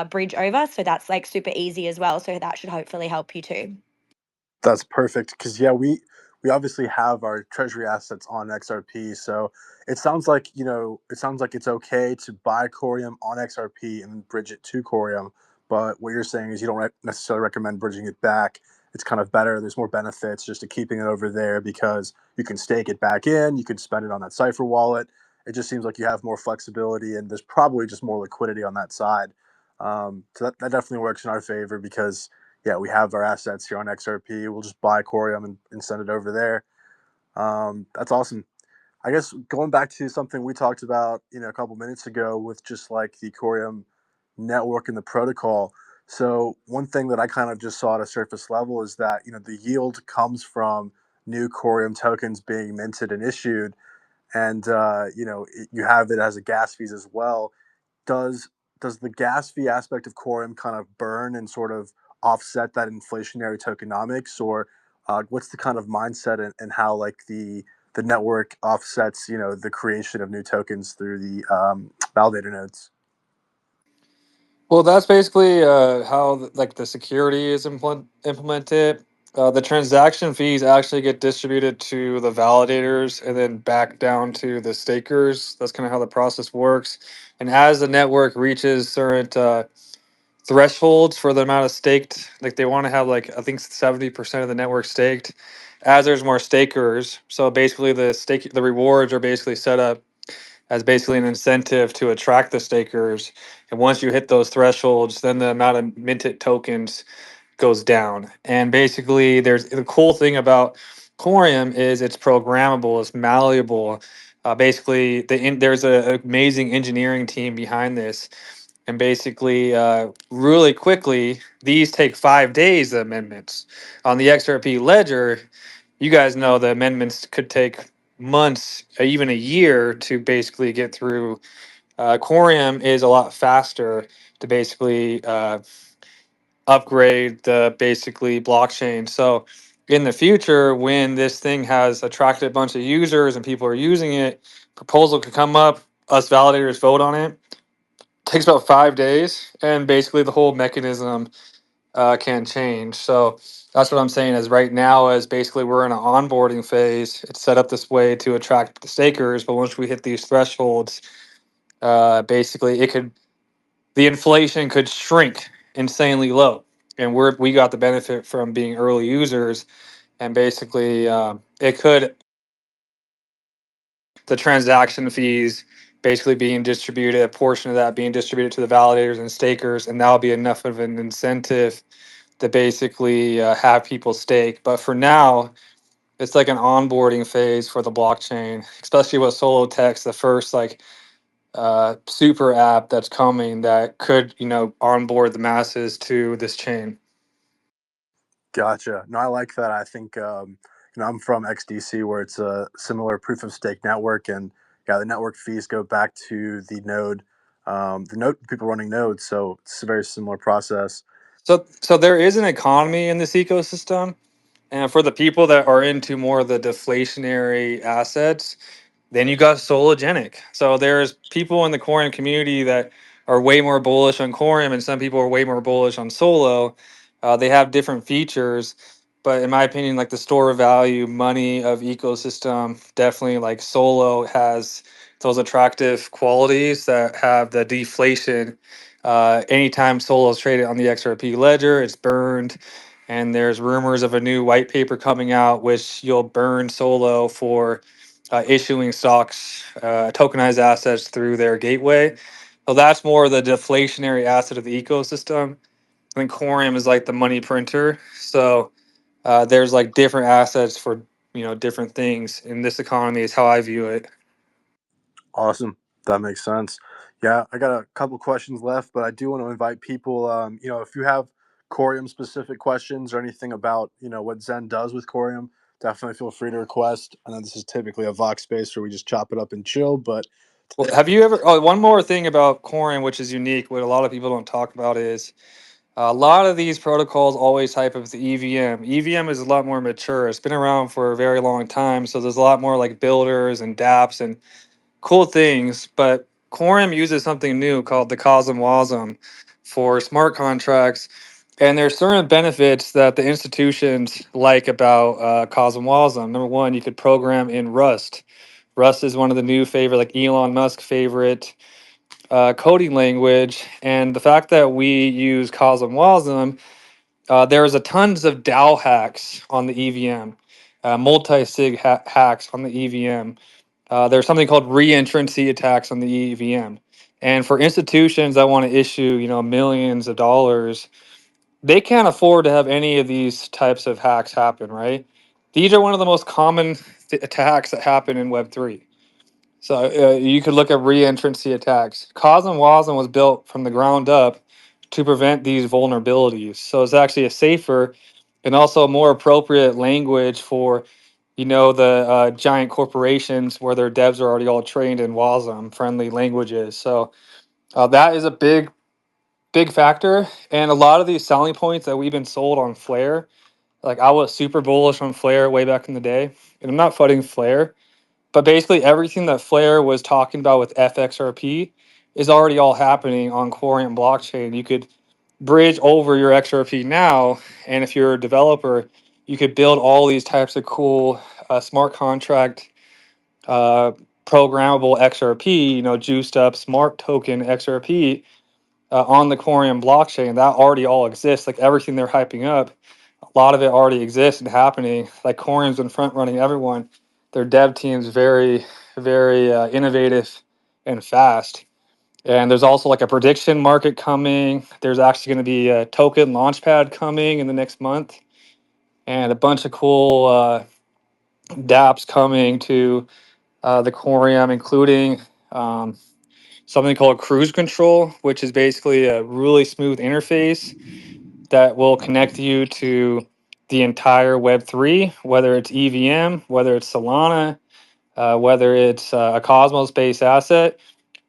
bridge over. So that's like super easy as well. So that should hopefully help you too. That's perfect because yeah, we obviously have our treasury assets on XRP, so it sounds like it's okay to buy Coreum on XRP and bridge it to Coreum. But what you're saying is you don't necessarily recommend bridging it back. It's kind of better. There's more benefits just to keeping it over there because you can stake it back in. You can spend it on that Cipher wallet. It just seems like you have more flexibility and there's probably just more liquidity on that side. So that definitely works in our favor because yeah, we have our assets here on XRP. We'll just buy Coreum and send it over there. That's awesome. I guess going back to something we talked about, a couple minutes ago with just like the Coreum network and the protocol. So one thing that I kind of just saw at a surface level is that, the yield comes from new Coreum tokens being minted and issued. And, you have it as a gas fees as well. Does the gas fee aspect of Coreum kind of burn and sort of offset that inflationary tokenomics, or what's the kind of mindset and how like the network offsets the creation of new tokens through the validator nodes? Well, that's basically how like the security is implemented. The transaction fees actually get distributed to the validators and then back down to the stakers. That's kind of how the process works. And as the network reaches certain thresholds for the amount of staked, like they want to have like I think 70% of the network staked. As there's more stakers, so basically the rewards are basically set up as basically an incentive to attract the stakers. And once you hit those thresholds, then the amount of minted tokens goes down. And basically, there's the cool thing about Coreum is it's programmable, it's malleable. Basically, there's an amazing engineering team behind this. And basically, really quickly, these take 5 days, the amendments. On the XRP ledger, you guys know the amendments could take months, even a year to basically get through. Coreum is a lot faster to basically upgrade the basically blockchain. So in the future, when this thing has attracted a bunch of users and people are using it, proposal could come up, us validators vote on it. Takes about 5 days, and basically the whole mechanism can change. So that's what I'm saying is right now is basically we're in an onboarding phase. It's set up this way to attract the stakers, but once we hit these thresholds, basically the inflation could shrink insanely low, and we got the benefit from being early users, and basically it could the transaction fees basically being distributed, a portion of that being distributed to the validators and stakers, and that'll be enough of an incentive to basically have people stake. But for now, it's like an onboarding phase for the blockchain, especially with Solotex, the first like super app that's coming that could onboard the masses to this chain. Gotcha. No, I like that. I think I'm from XDC, where it's a similar proof of stake network, and yeah, the network fees go back to the node people running nodes. So it's a very similar process. So there is an economy in this ecosystem, and for the people that are into more of the deflationary assets, then you got Sologenic. So there's people in the Coreum community that are way more bullish on Coreum, and some people are way more bullish on Solo. They have different features, but in my opinion, like the store of value, money of ecosystem, definitely like Solo has those attractive qualities that have the deflation. Anytime Solo is traded on the XRP ledger, it's burned. And there's rumors of a new white paper coming out, which you'll burn Solo for issuing stocks, tokenized assets through their gateway. So that's more the deflationary asset of the ecosystem. I think Coreum is like the money printer. So there's like different assets for different things in this economy is how I view it. Awesome. That makes sense. Yeah, I got a couple questions left, but I do want to invite people. If you have Corium specific questions or anything about what Zen does with Corium, definitely feel free to request. I know this is typically a Vox space where we just chop it up and chill, but Well, have you ever? Oh, one more thing about Coreum, which is unique, what a lot of people don't talk about is a lot of these protocols always hype up the EVM. EVM is a lot more mature. It's been around for a very long time, so there's a lot more like builders and dApps and cool things. But Quorum uses something new called the Cosm Wasm for smart contracts, and there's certain benefits that the institutions like about Cosm Wasm. Number one, you could program in Rust. Rust is one of the new favorite, like Elon Musk favorite coding language, and the fact that we use Cosm Wasm, there's a tons of DAO hacks on the EVM, multi-sig hacks on the EVM. There's something called reentrancy attacks on the EVM, and for institutions that want to issue, millions of dollars, they can't afford to have any of these types of hacks happen, right? These are one of the most common attacks that happen in Web3. So you could look at reentrancy attacks. Cosm Wasm was built from the ground up to prevent these vulnerabilities. So it's actually a safer and also a more appropriate language for, the giant corporations where their devs are already all trained in Wasm friendly languages. So that is a big factor. And a lot of these selling points that we've been sold on Flare, like I was super bullish on Flare way back in the day, and I'm not fighting Flare, but basically, everything that Flare was talking about with FXRP is already all happening on Coreum blockchain. You could bridge over your XRP now, and if you're a developer, you could build all these types of cool smart contract programmable XRP, juiced up smart token XRP on the Coreum blockchain. That already all exists. Like everything they're hyping up, a lot of it already exists and happening. Like Coreum's been front running everyone. Their dev team's very, very innovative and fast. And there's also like a prediction market coming. There's actually going to be a token launchpad coming in the next month, and a bunch of cool dApps coming to the Coreum, including something called cruise control, which is basically a really smooth interface that will connect you to the entire Web3, whether it's EVM, whether it's Solana, whether it's a Cosmos based asset.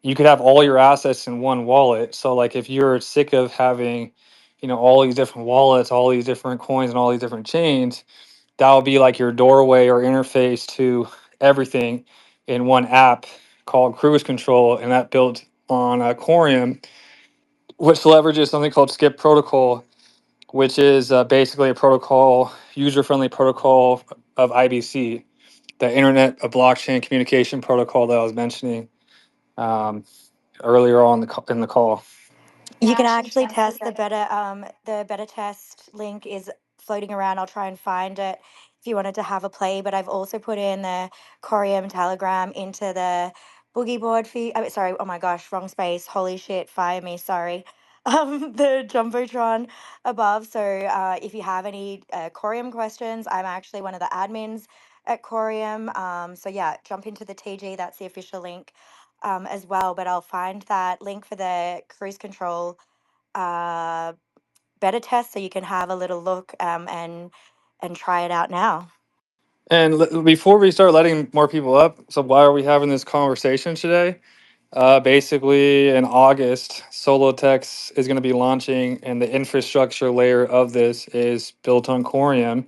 You could have all your assets in one wallet. So, like, if you're sick of having, all these different wallets, all these different coins, and all these different chains, that will be like your doorway or interface to everything in one app called Cruise Control, and that built on Coreum, which leverages something called Skip Protocol, which is basically a protocol, user-friendly protocol of IBC, the Internet of Blockchain Communication Protocol that I was mentioning earlier on in the call. You can actually test the beta test link is floating around. I'll try and find it if you wanted to have a play. But I've also put in the Coreum Telegram into the boogie board feed. Sorry, oh my gosh, wrong space. Holy shit, fire me, sorry. The Jumbotron above. So if you have any Coreum questions, I'm actually one of the admins at Coreum. So yeah, jump into the TG, that's the official link as well. But I'll find that link for the cruise control uh, beta test so you can have a little look and try it out now. And before we start letting more people up, so why are we having this conversation today? Basically, in August, Solotex is going to be launching, and the infrastructure layer of this is built on Coreum.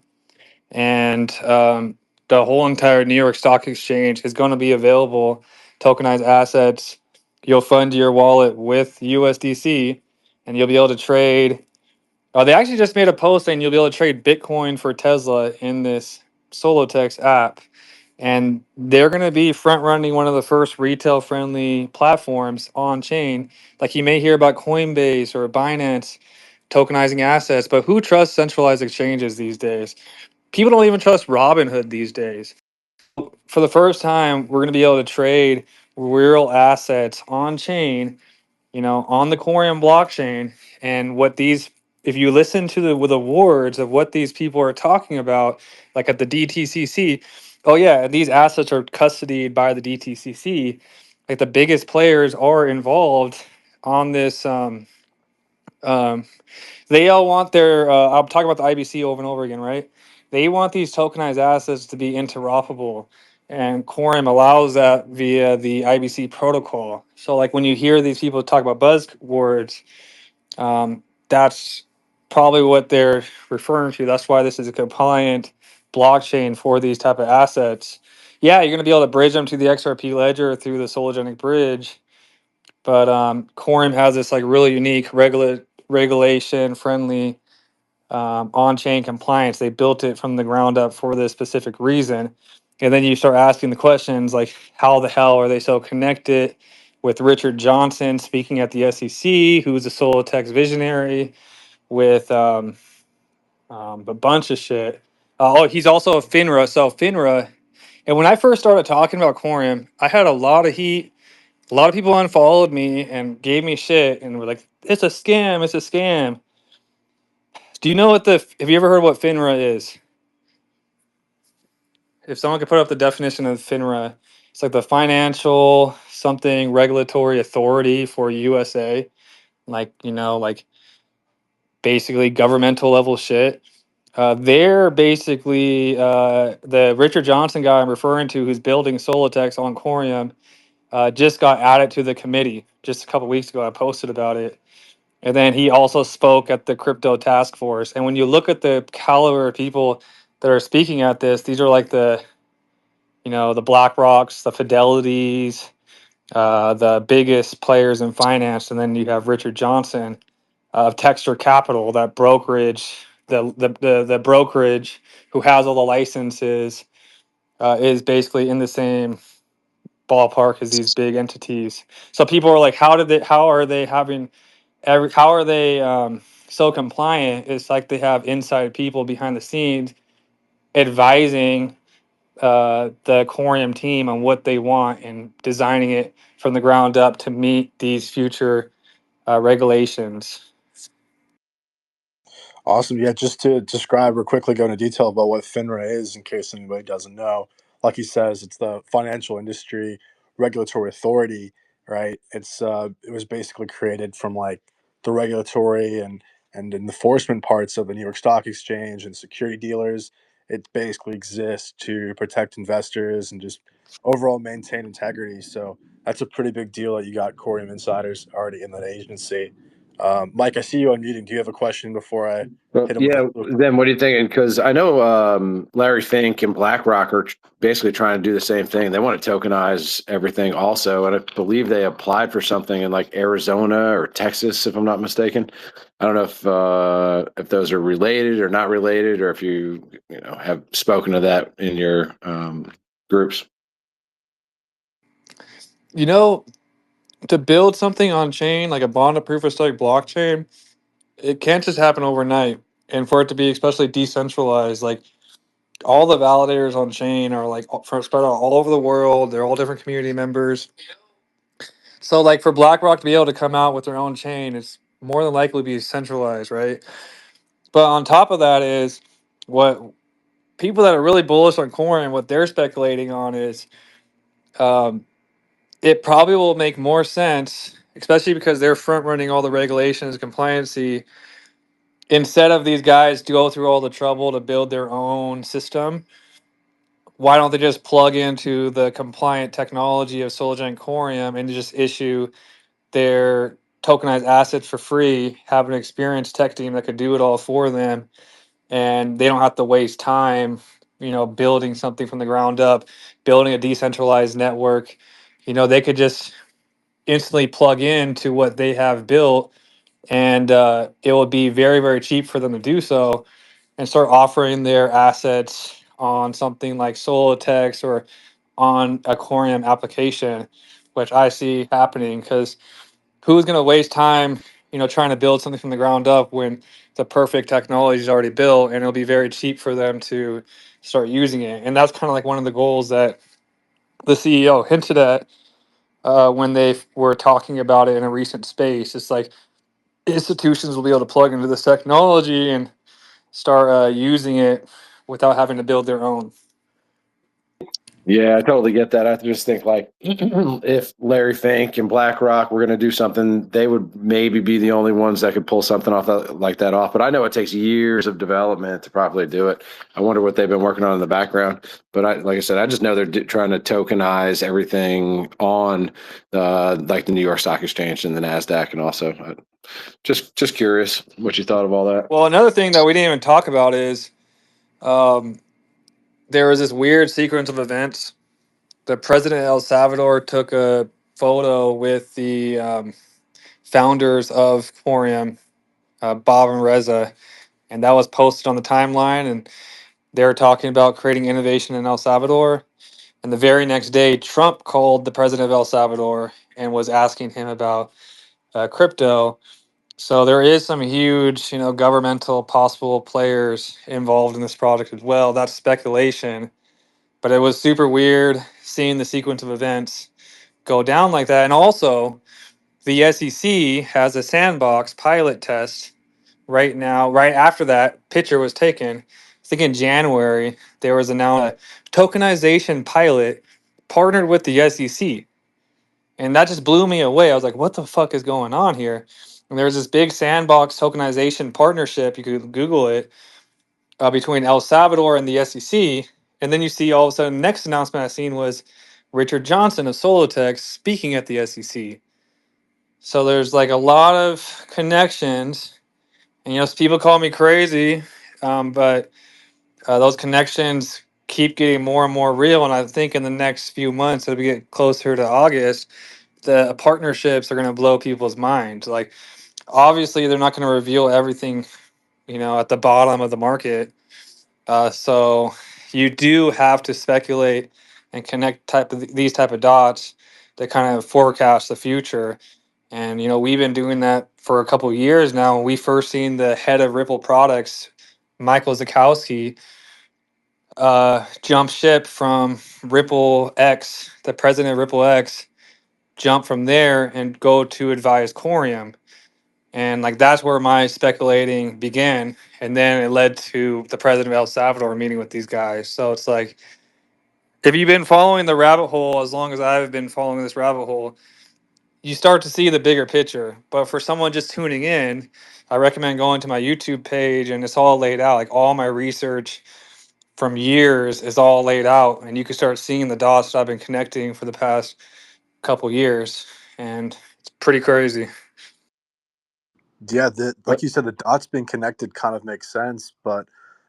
And the whole entire New York Stock Exchange is going to be available, tokenized assets. You'll fund your wallet with USDC, and you'll be able to trade. They actually just made a post saying you'll be able to trade Bitcoin for Tesla in this Solotex app. And they're going to be front running one of the first retail friendly platforms on chain. Like, you may hear about Coinbase or Binance tokenizing assets, but who trusts centralized exchanges these days? People don't even trust Robinhood these days. For the first time, we're going to be able to trade real assets on chain, on the Coreum blockchain. And if you listen to the words of what these people are talking about, like at the DTCC, oh yeah, these assets are custodied by the DTCC. Like, the biggest players are involved on this. Um, they all want their. I'm talking about the IBC over and over again, right? They want these tokenized assets to be interoperable, and Quorum allows that via the IBC protocol. So, like, when you hear these people talk about buzzwords, that's probably what they're referring to. That's why this is a compliant blockchain for these type of assets. Yeah, you're going to be able to bridge them to the XRP ledger through the Sologenic bridge, but Quorum has this like really unique regulation friendly on-chain compliance. They built it from the ground up for this specific reason. And then you start asking the questions like, how the hell are they so connected with Richard Johnson speaking at the SEC, who's a Solotex visionary, with a bunch of shit. He's also a FINRA. So FINRA, and when I first started talking about Quorum, I had a lot of heat. A lot of people unfollowed me and gave me shit and were like, it's a scam, it's a scam. Do you know have you ever heard what FINRA is? If someone could put up the definition of FINRA, it's like the financial something regulatory authority for USA. Like, like basically governmental level shit. They're basically the Richard Johnson guy I'm referring to, who's building Solotex on Coreum, just got added to the committee just a couple weeks ago. I posted about it. And then he also spoke at the crypto task force. And when you look at the caliber of people that are speaking at this, these are like the Black Rocks, the Fidelities, the biggest players in finance. And then you have Richard Johnson of Texture Capital, that brokerage the brokerage who has all the licenses is basically in the same ballpark as these big entities. So people are like, how are they having how are they so compliant? It's like they have inside people behind the scenes advising the Coreum team on what they want and designing it from the ground up to meet these future regulations. Awesome. Yeah, just to describe or quickly go into detail about what FINRA is, in case anybody doesn't know. Like he says, it's the Financial Industry Regulatory Authority, right? It was basically created from like the regulatory and enforcement parts of the New York Stock Exchange and security dealers. It basically exists to protect investors and just overall maintain integrity. So that's a pretty big deal that you got Coreum insiders already in that agency. Mike, I see you unmuting. Do you have a question before I Well, hit him yeah. with Then what do you think? Because I know Larry Fink and BlackRock are basically trying to do the same thing. They want to tokenize everything also, and I believe they applied for something in like Arizona or Texas, if I'm not mistaken. I don't know if those are related or not related, or if you have spoken of that in your groups. You know, to build something on chain like a bond of proof of stake blockchain, it can't just happen overnight. And for it to be especially decentralized, like all the validators on chain are like spread out all over the world. They're all different community members. So like for BlackRock to be able to come out with their own chain, it's more than likely be centralized, right? But on top of that is what people that are really bullish on Coin, what they're speculating on is um, it probably will make more sense, especially because they're front running all the regulations, compliancy. Instead of these guys to go through all the trouble to build their own system, why don't they just plug into the compliant technology of Solgen Coreum and just issue their tokenized assets for free, have an experienced tech team that could do it all for them, and they don't have to waste time, building something from the ground up, building a decentralized network. They could just instantly plug into what they have built, and it will be very, very cheap for them to do so and start offering their assets on something like Solotex or on a Coreum application, which I see happening because who's going to waste time, trying to build something from the ground up when the perfect technology is already built and it'll be very cheap for them to start using it. And that's kind of like one of the goals that the CEO hinted at when they were talking about it in a recent space. It's like institutions will be able to plug into this technology and start using it without having to build their own. Yeah, I totally get that. I just think like if Larry Fink and BlackRock were going to do something, they would maybe be the only ones that could pull something off like that off. But I know it takes years of development to properly do it. I wonder what they've been working on in the background. But like I said, I just know they're trying to tokenize everything on like the New York Stock Exchange and the NASDAQ, and also just curious what you thought of all that. Well, another thing that we didn't even talk about is um, there was this weird sequence of events. The president of El Salvador took a photo with the founders of Coreum, Bob and Reza, and that was posted on the timeline. And they were talking about creating innovation in El Salvador. And the very next day, Trump called the president of El Salvador and was asking him about crypto. So there is some huge, governmental possible players involved in this project as well. That's speculation, but it was super weird seeing the sequence of events go down like that. And also, the SEC has a sandbox pilot test right now. Right after that picture was taken, I think in January there was announced a tokenization pilot partnered with the SEC, and that just blew me away. I was like, "What the fuck is going on here?" And there was this big sandbox tokenization partnership. You could Google it between El Salvador and the SEC, and then you see all of a sudden the next announcement I seen was Richard Johnson of Solotex speaking at the SEC. So there's like a lot of connections, and people call me crazy, but those connections keep getting more and more real. And I think in the next few months, as we get closer to August, the partnerships are going to blow people's minds. Like, obviously, they're not going to reveal everything at the bottom of the market. So you do have to speculate and connect these type of dots that kind of forecast the future. And we've been doing that for a couple of years now. When we first seen the head of Ripple Products, Michael Zakowski, jump ship from Ripple X, the president of Ripple X, jump from there and go to advise Coreum. And like that's where my speculating began. And then it led to the president of El Salvador meeting with these guys. So it's like, if you've been following the rabbit hole as long as I've been following this rabbit hole, you start to see the bigger picture. But for someone just tuning in, I recommend going to my YouTube page, and it's all laid out. Like all my research from years is all laid out, and you can start seeing the dots that I've been connecting for the past couple years, and it's pretty crazy. Yeah, like you said, the dots being connected kind of makes sense. But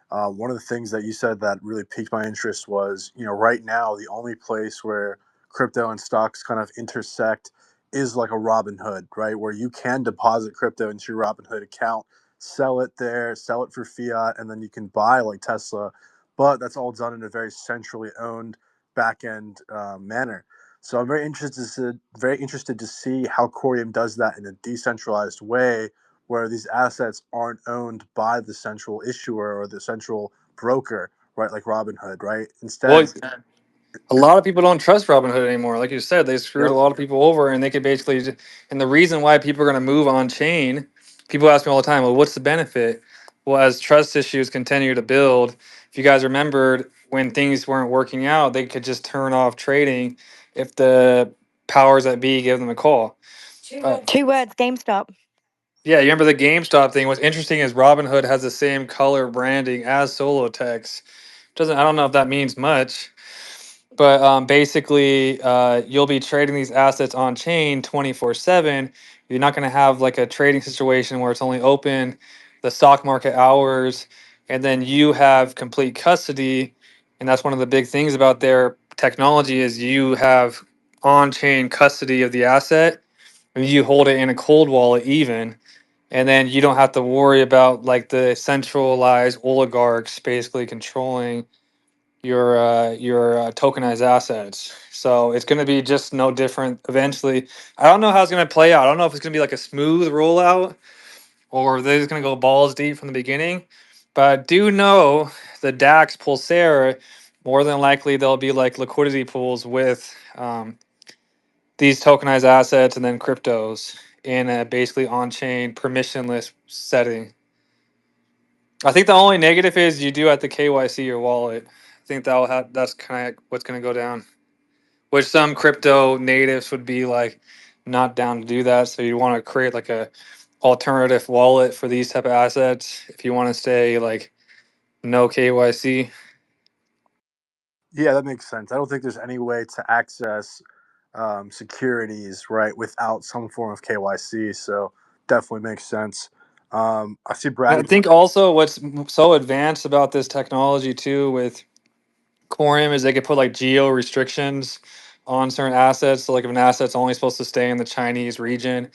one of the things that you said that really piqued my interest was, right now the only place where crypto and stocks kind of intersect is like a Robinhood, right? Where you can deposit crypto into your Robinhood account, sell it there, sell it for fiat, and then you can buy like Tesla. But that's all done in a very centrally owned back end manner. So I'm very interested to see how Coreum does that in a decentralized way, where these assets aren't owned by the central issuer or the central broker, right? Like Robinhood, right? Well, Instead, a lot of people don't trust Robinhood anymore. Like you said, they screwed a yep. lot of people over, and they could basically. And the reason why people are going to move on chain, people ask me all the time, "Well, what's the benefit?" Well, as trust issues continue to build, if you guys remembered when things weren't working out, they could just turn off trading if the powers that be give them a call. Two words, GameStop. Yeah, you remember the GameStop thing? What's interesting is Robinhood has the same color branding as Solotex. Doesn't I don't know if that means much, but basically, you'll be trading these assets on chain 24/7. You're not going to have like a trading situation where it's only open the stock market hours, and then you have complete custody. And that's one of the big things about their technology is you have on-chain custody of the asset, and you hold it in a cold wallet even, and then you don't have to worry about like the centralized oligarchs basically controlling your tokenized assets. So it's going to be just no different eventually. I don't know how it's going to play out. I don't know if it's going to be like a smooth rollout or if they're just going to go balls deep from the beginning. But I do know the DAX Pulsar, more than likely there'll be like liquidity pools with these tokenized assets and then cryptos in a basically on-chain permissionless setting. I think the only negative is you do have to KYC your wallet. I think that's kind of what's going to go down. Which some crypto natives would be like not down to do that. So you want to create like a alternative wallet for these type of assets if you want to stay like no KYC. Yeah, that makes sense. I don't think there's any way to access securities, right, without some form of KYC. So definitely makes sense. I see I Brad. think also what's so advanced about this technology too with Coreum is they could put like geo restrictions on certain assets. So like if an asset's only supposed to stay in the Chinese region,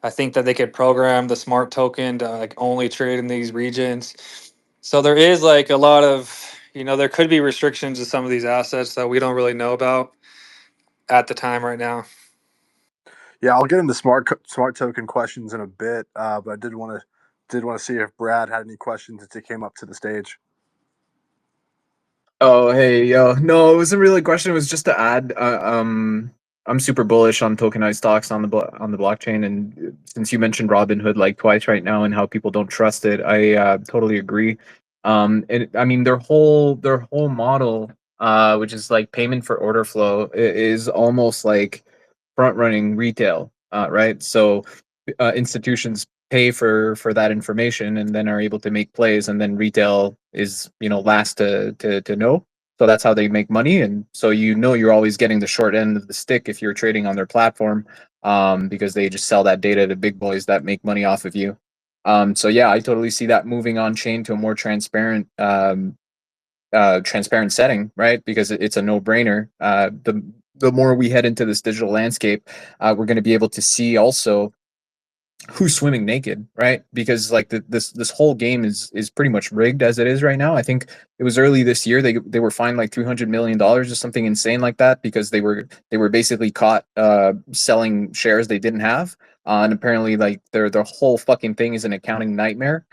I think that they could program the smart token to like only trade in these regions. So there is like a lot of, there could be restrictions to some of these assets that we don't really know about at the time right now. Yeah, I'll get into smart token questions in a bit, but I did want to see if Brad had any questions as he came up to the stage. Oh, hey, yo. No, it wasn't really a question. It was just to add. I'm super bullish on tokenized stocks on the blockchain, and since you mentioned Robinhood like twice right now and how people don't trust it, I totally agree. And I mean their whole model, which is like payment for order flow, is almost like front running retail, right? So institutions pay for that information and then are able to make plays, and then retail is last to know. So that's how they make money, and so you're always getting the short end of the stick if you're trading on their platform, because they just sell that data to big boys that make money off of you. So yeah, I totally see that moving on chain to a more transparent setting, right? Because it's a no-brainer. The more we head into this digital landscape, we're going to be able to see also who's swimming naked, right? Because like this whole game is pretty much rigged as it is right now. I think it was early this year they were fined like $300 million or something insane like that because they were basically caught selling shares they didn't have, and apparently like their whole fucking thing is an accounting nightmare.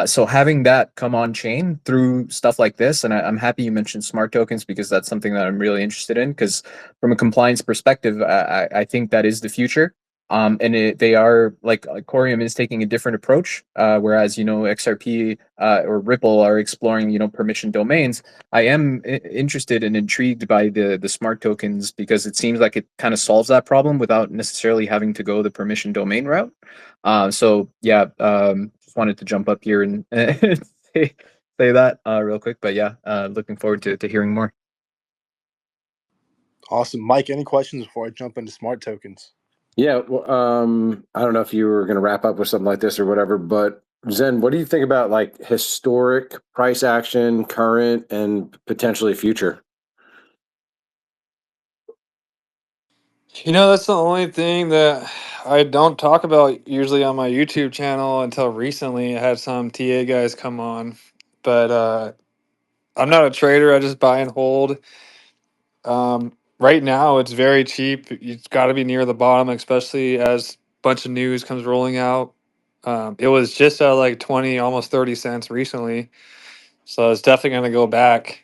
So having that come on chain through stuff like this, and I'm happy you mentioned smart tokens because that's something that I'm really interested in. Because from a compliance perspective, I think that is the future. And they are like Coreum is taking a different approach, whereas XRP or Ripple are exploring permission domains. I am interested and intrigued by the smart tokens because it seems like it kind of solves that problem without necessarily having to go the permission domain route. So yeah, just wanted to jump up here and say, say that real quick. But yeah, looking forward to hearing more. Awesome. Mike, any questions before I jump into smart tokens? Yeah, well, I don't know if you were going to wrap up with something like this or whatever, but Zen, what do you think about like historic price action, current, and potentially future? That's the only thing that I don't talk about usually on my YouTube channel until recently. I had some TA guys come on, but I'm not a trader. I just buy and hold. Right now, it's very cheap. It's got to be near the bottom, especially as a bunch of news comes rolling out. It was just at like 20, almost 30 cents recently. So it's definitely going to go back.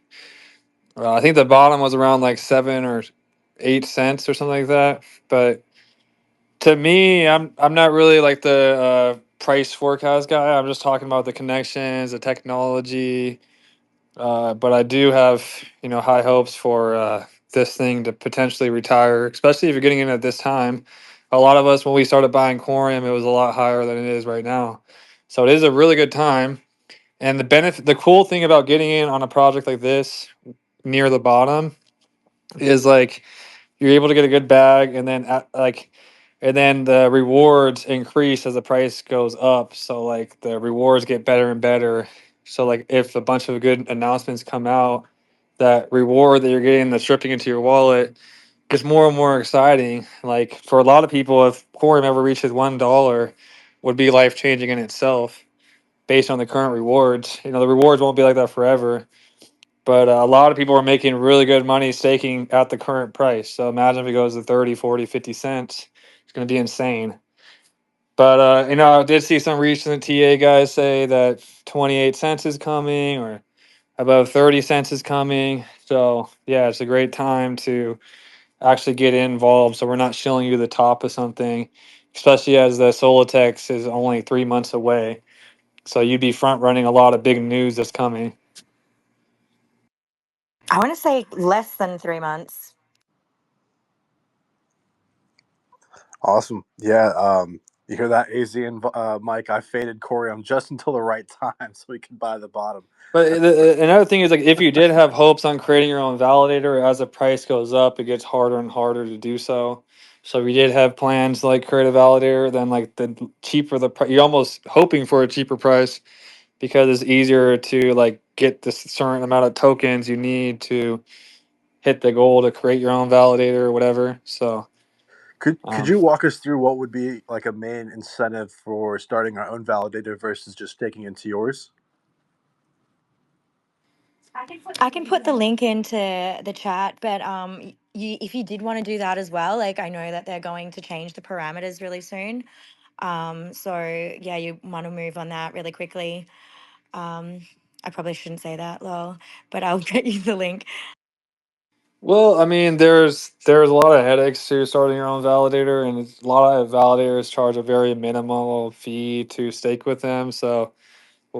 I think the bottom was around like 7 or 8 cents or something like that. But to me, I'm not really like the price forecast guy. I'm just talking about the connections, the technology. But I do have high hopes for this thing to potentially retire, especially if you're getting in at this time. A lot of us, when we started buying Coreum, it was a lot higher than it is right now. So it is a really good time. And the cool thing about getting in on a project like this near the bottom is like you're able to get a good bag, and then and then the rewards increase as the price goes up. So like the rewards get better and better. So like if a bunch of good announcements come out, that reward that you're getting that's stripping into your wallet gets more and more exciting. Like for a lot of people, if Quorum ever reaches $1, would be life changing in itself based on the current rewards. The rewards won't be like that forever. But a lot of people are making really good money staking at the current price. So imagine if it goes to 30, 40, 50 cents. It's going to be insane. But, I did see some recent TA guys say that 28 cents is coming or above 30 cents is coming. So, yeah, it's a great time to actually get involved. So we're not shilling you the top of something, especially as the Solotex is only 3 months away. So you'd be front running a lot of big news that's coming. I want to say less than 3 months. Awesome. Yeah. You hear that, AZ and Mike? I faded Coreum just until the right time so we could buy the bottom. But another thing is like if you did have hopes on creating your own validator, as the price goes up, it gets harder and harder to do so. So we did have plans to, like create a validator, then like the cheaper the price, you're almost hoping for a cheaper price because it's easier to like get this certain amount of tokens you need to hit the goal to create your own validator or whatever. So Could you walk us through what would be like a main incentive for starting our own validator versus just staking into yours? I can put the link into the chat, but if you did want to do that as well, like I know that they're going to change the parameters really soon. So yeah, you want to move on that really quickly. I probably shouldn't say that, lol, but I'll get you the link. well, I mean, there's a lot of headaches to starting your own validator, and a lot of validators charge a very minimal fee to stake with them. So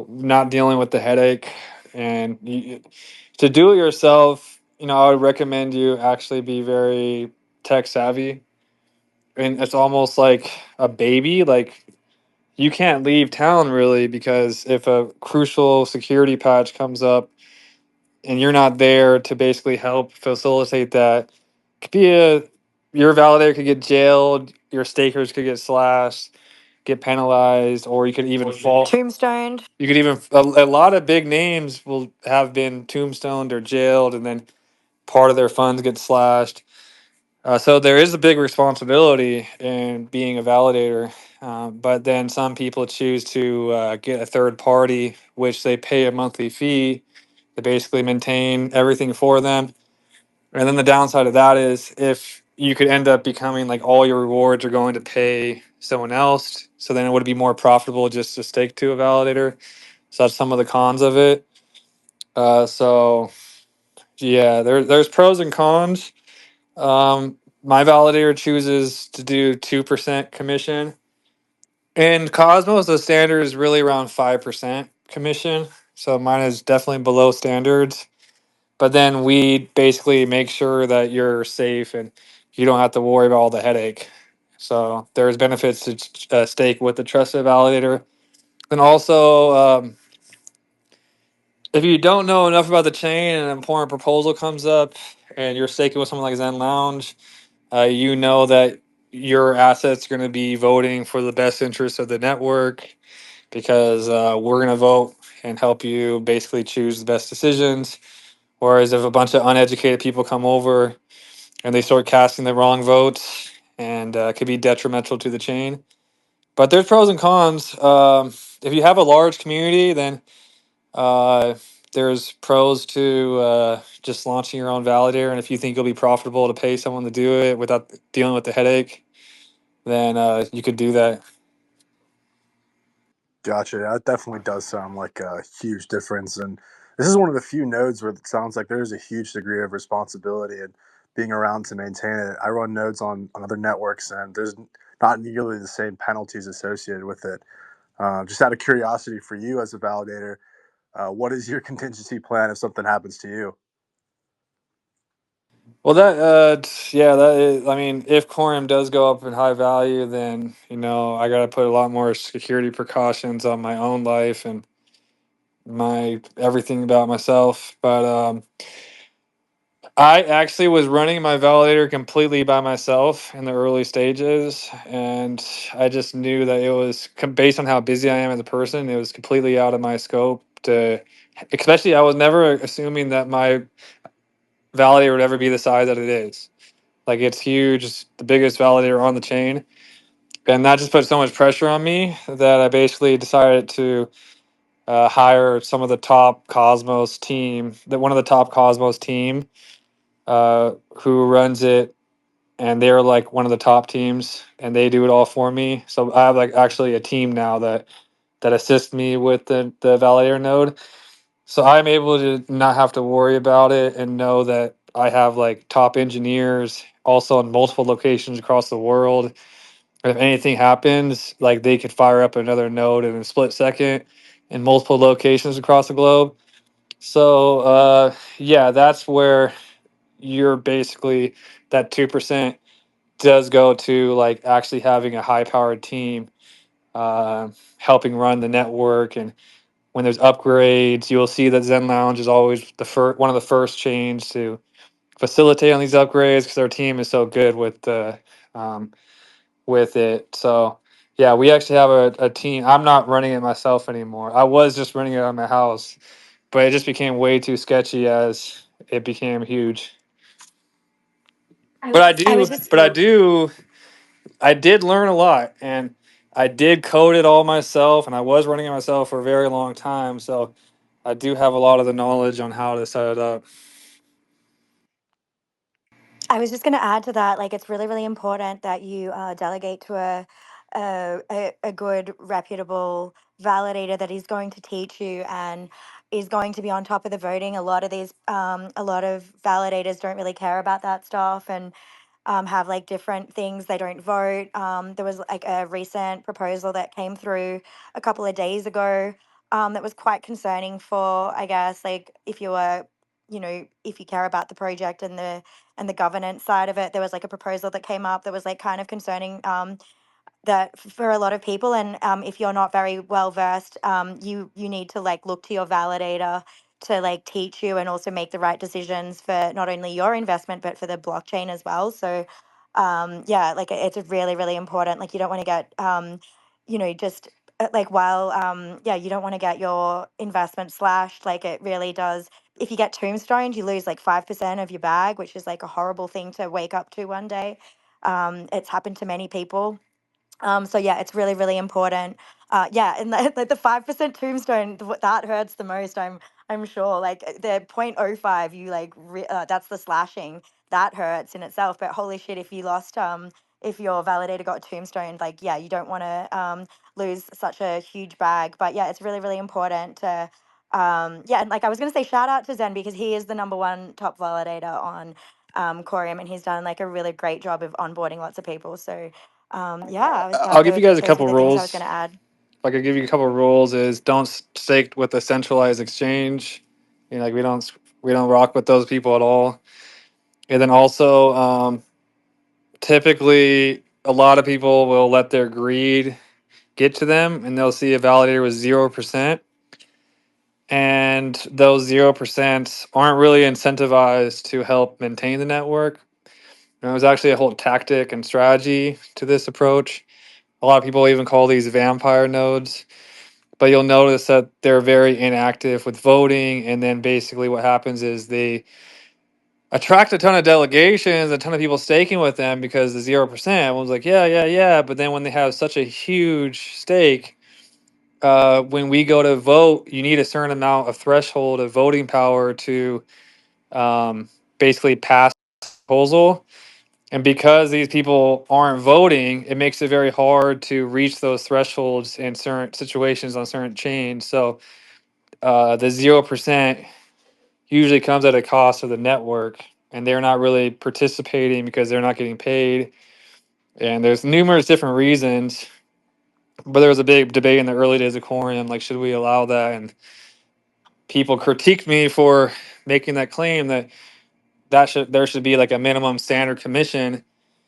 not dealing with the headache and to do it yourself, I would recommend you actually be very tech savvy, and it's almost like a baby. Like you can't leave town really because if a crucial security patch comes up and you're not there to basically help facilitate that, could be your validator could get jailed, your stakers could get slashed, get penalized, or you could even fall. Tombstoned. You could even a lot of big names will have been tombstoned or jailed, and then part of their funds get slashed. So there is a big responsibility in being a validator, but then some people choose to get a third party, which they pay a monthly fee to basically maintain everything for them. And then the downside of that is if you could end up becoming like all your rewards are going to pay someone else, so then it would be more profitable just to stick to a validator. So that's some of the cons of it. So yeah, there's pros and cons. My validator chooses to do 2% commission. In Cosmos, the standard is really around 5% commission. So mine is definitely below standards. But then we basically make sure that you're safe and you don't have to worry about all the headache. So there's benefits to stake with the trusted validator. And also, if you don't know enough about the chain and an important proposal comes up and you're staking with someone like Zen Lounge, you know that your assets are going to be voting for the best interest of the network because we're going to vote and help you basically choose the best decisions. Whereas if a bunch of uneducated people come over and they start casting the wrong votes, and it could be detrimental to the chain. But there's pros and cons. If you have a large community, then uh, there's pros to just launching your own validator, and if you think it'll be profitable to pay someone to do it without dealing with the headache, then you could do that. Gotcha. That definitely does sound like a huge difference. And this is one of the few nodes where it sounds like there's a huge degree of responsibility and being around to maintain it. I run nodes on other networks, and there's not nearly the same penalties associated with it. Just out of curiosity for you as a validator, what is your contingency plan if something happens to you? Well, yeah, that is, I mean, if Coreum does go up in high value, then I got to put a lot more security precautions on my own life and my everything about myself. But I actually was running my validator completely by myself in the early stages, and I just knew that it was based on how busy I am as a person. It was completely out of my scope to, especially I was never assuming that my validator would ever be the size that it is. Like it's huge, it's the biggest validator on the chain, and that just put so much pressure on me that I basically decided to hire some of the top Cosmos team, that one of the top Cosmos team who runs it, and they're like one of the top teams, and they do it all for me. So I have like actually a team now that assists me with the validator node. So I'm able to not have to worry about it and know that I have like top engineers also in multiple locations across the world. If anything happens, like they could fire up another node in a split second in multiple locations across the globe. So yeah, that's where you're basically that 2% does go to like actually having a high powered team helping run the network. And when there's upgrades, you'll see that Zen Lounge is always the first one of the first chains to facilitate on these upgrades because our team is so good um, with it. So yeah, we actually have a team. I'm not running it myself anymore. I was just running it on my house, but it just became way too sketchy as it became huge. But I was just I did learn a lot, and I did code it all myself, and I was running it myself for a very long time. So I do have a lot of the knowledge on how to set it up. I was just going to add to that, like it's really, really important that you delegate to a good, reputable validator that is going to teach you and is going to be on top of the voting. A lot of validators don't really care about that stuff and have like different things. They don't vote. There was like a recent proposal that came through a couple of days ago that was quite concerning for, I guess, like if you were, if you care about the project and the governance side of it. There was like a proposal that came up that was like kind of concerning that for a lot of people. And if you're not very well versed, you need to like look to your validator to like teach you and also make the right decisions for not only your investment but for the blockchain as well. So yeah, like it's really, really important. Like you don't want to get just like while yeah, you don't want to get your investment slashed. Like it really does. If you get tombstoned, you lose like 5% of your bag, which is like a horrible thing to wake up to one day. It's happened to many people. So yeah, it's really, really important. Yeah, and like the 5% tombstone, that hurts the most. I'm sure. Like the 0.05, you like that's the slashing that hurts in itself. But holy shit, if you lost if your validator got tombstone, like yeah, you don't want to lose such a huge bag. But yeah, it's really, really important to yeah, and like I was gonna say, shout out to Zen because he is the #1 top validator on Coreum, and he's done like a really great job of onboarding lots of people. So yeah, I'll give you guys a those were couple the things I was rules. going to add. If I could give you a couple rules, is don't stake with a centralized exchange. Like we don't rock with those people at all. And then also, typically, a lot of people will let their greed get to them, and they'll see a validator with 0%, and those 0% aren't really incentivized to help maintain the network. And there's actually a whole tactic and strategy to this approach. A lot of people even call these vampire nodes, but you'll notice that they're very inactive with voting. And then basically what happens is they attract a ton of delegations, a ton of people staking with them because the 0%, everyone's like, yeah, yeah, yeah. But then when they have such a huge stake, when we go to vote, you need a certain amount of threshold of voting power to basically pass the proposal. And because these people aren't voting, it makes it very hard to reach those thresholds in certain situations on certain chains. So the 0% usually comes at a cost of the network, and they're not really participating because they're not getting paid. And there's numerous different reasons, but there was a big debate in the early days of Coreum, like should we allow that? And people critiqued me for making that claim that there should be like a minimum standard commission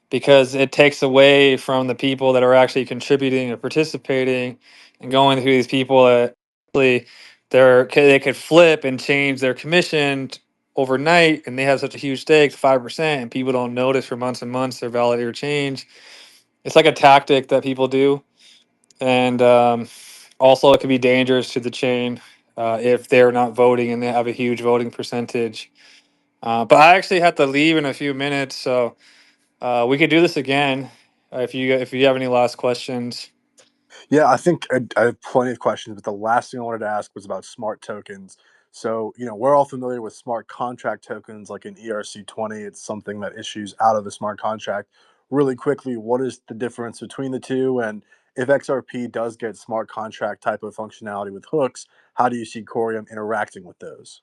because it takes away from the people that are actually contributing or participating and going through these people that actually they could flip and change their commission overnight, and they have such a huge stake, 5%, and people don't notice for months and months their validator change. It's like a tactic that people do, and also it can be dangerous to the chain if they're not voting and they have a huge voting percentage. But I actually have to leave in a few minutes, so we could do this again if you have any last questions. Yeah, I think I have plenty of questions, but the last thing I wanted to ask was about smart tokens. So, we're all familiar with smart contract tokens like in ERC20. It's something that issues out of the smart contract. Really quickly, what is the difference between the two? And if XRP does get smart contract type of functionality with hooks, how do you see Corium interacting with those?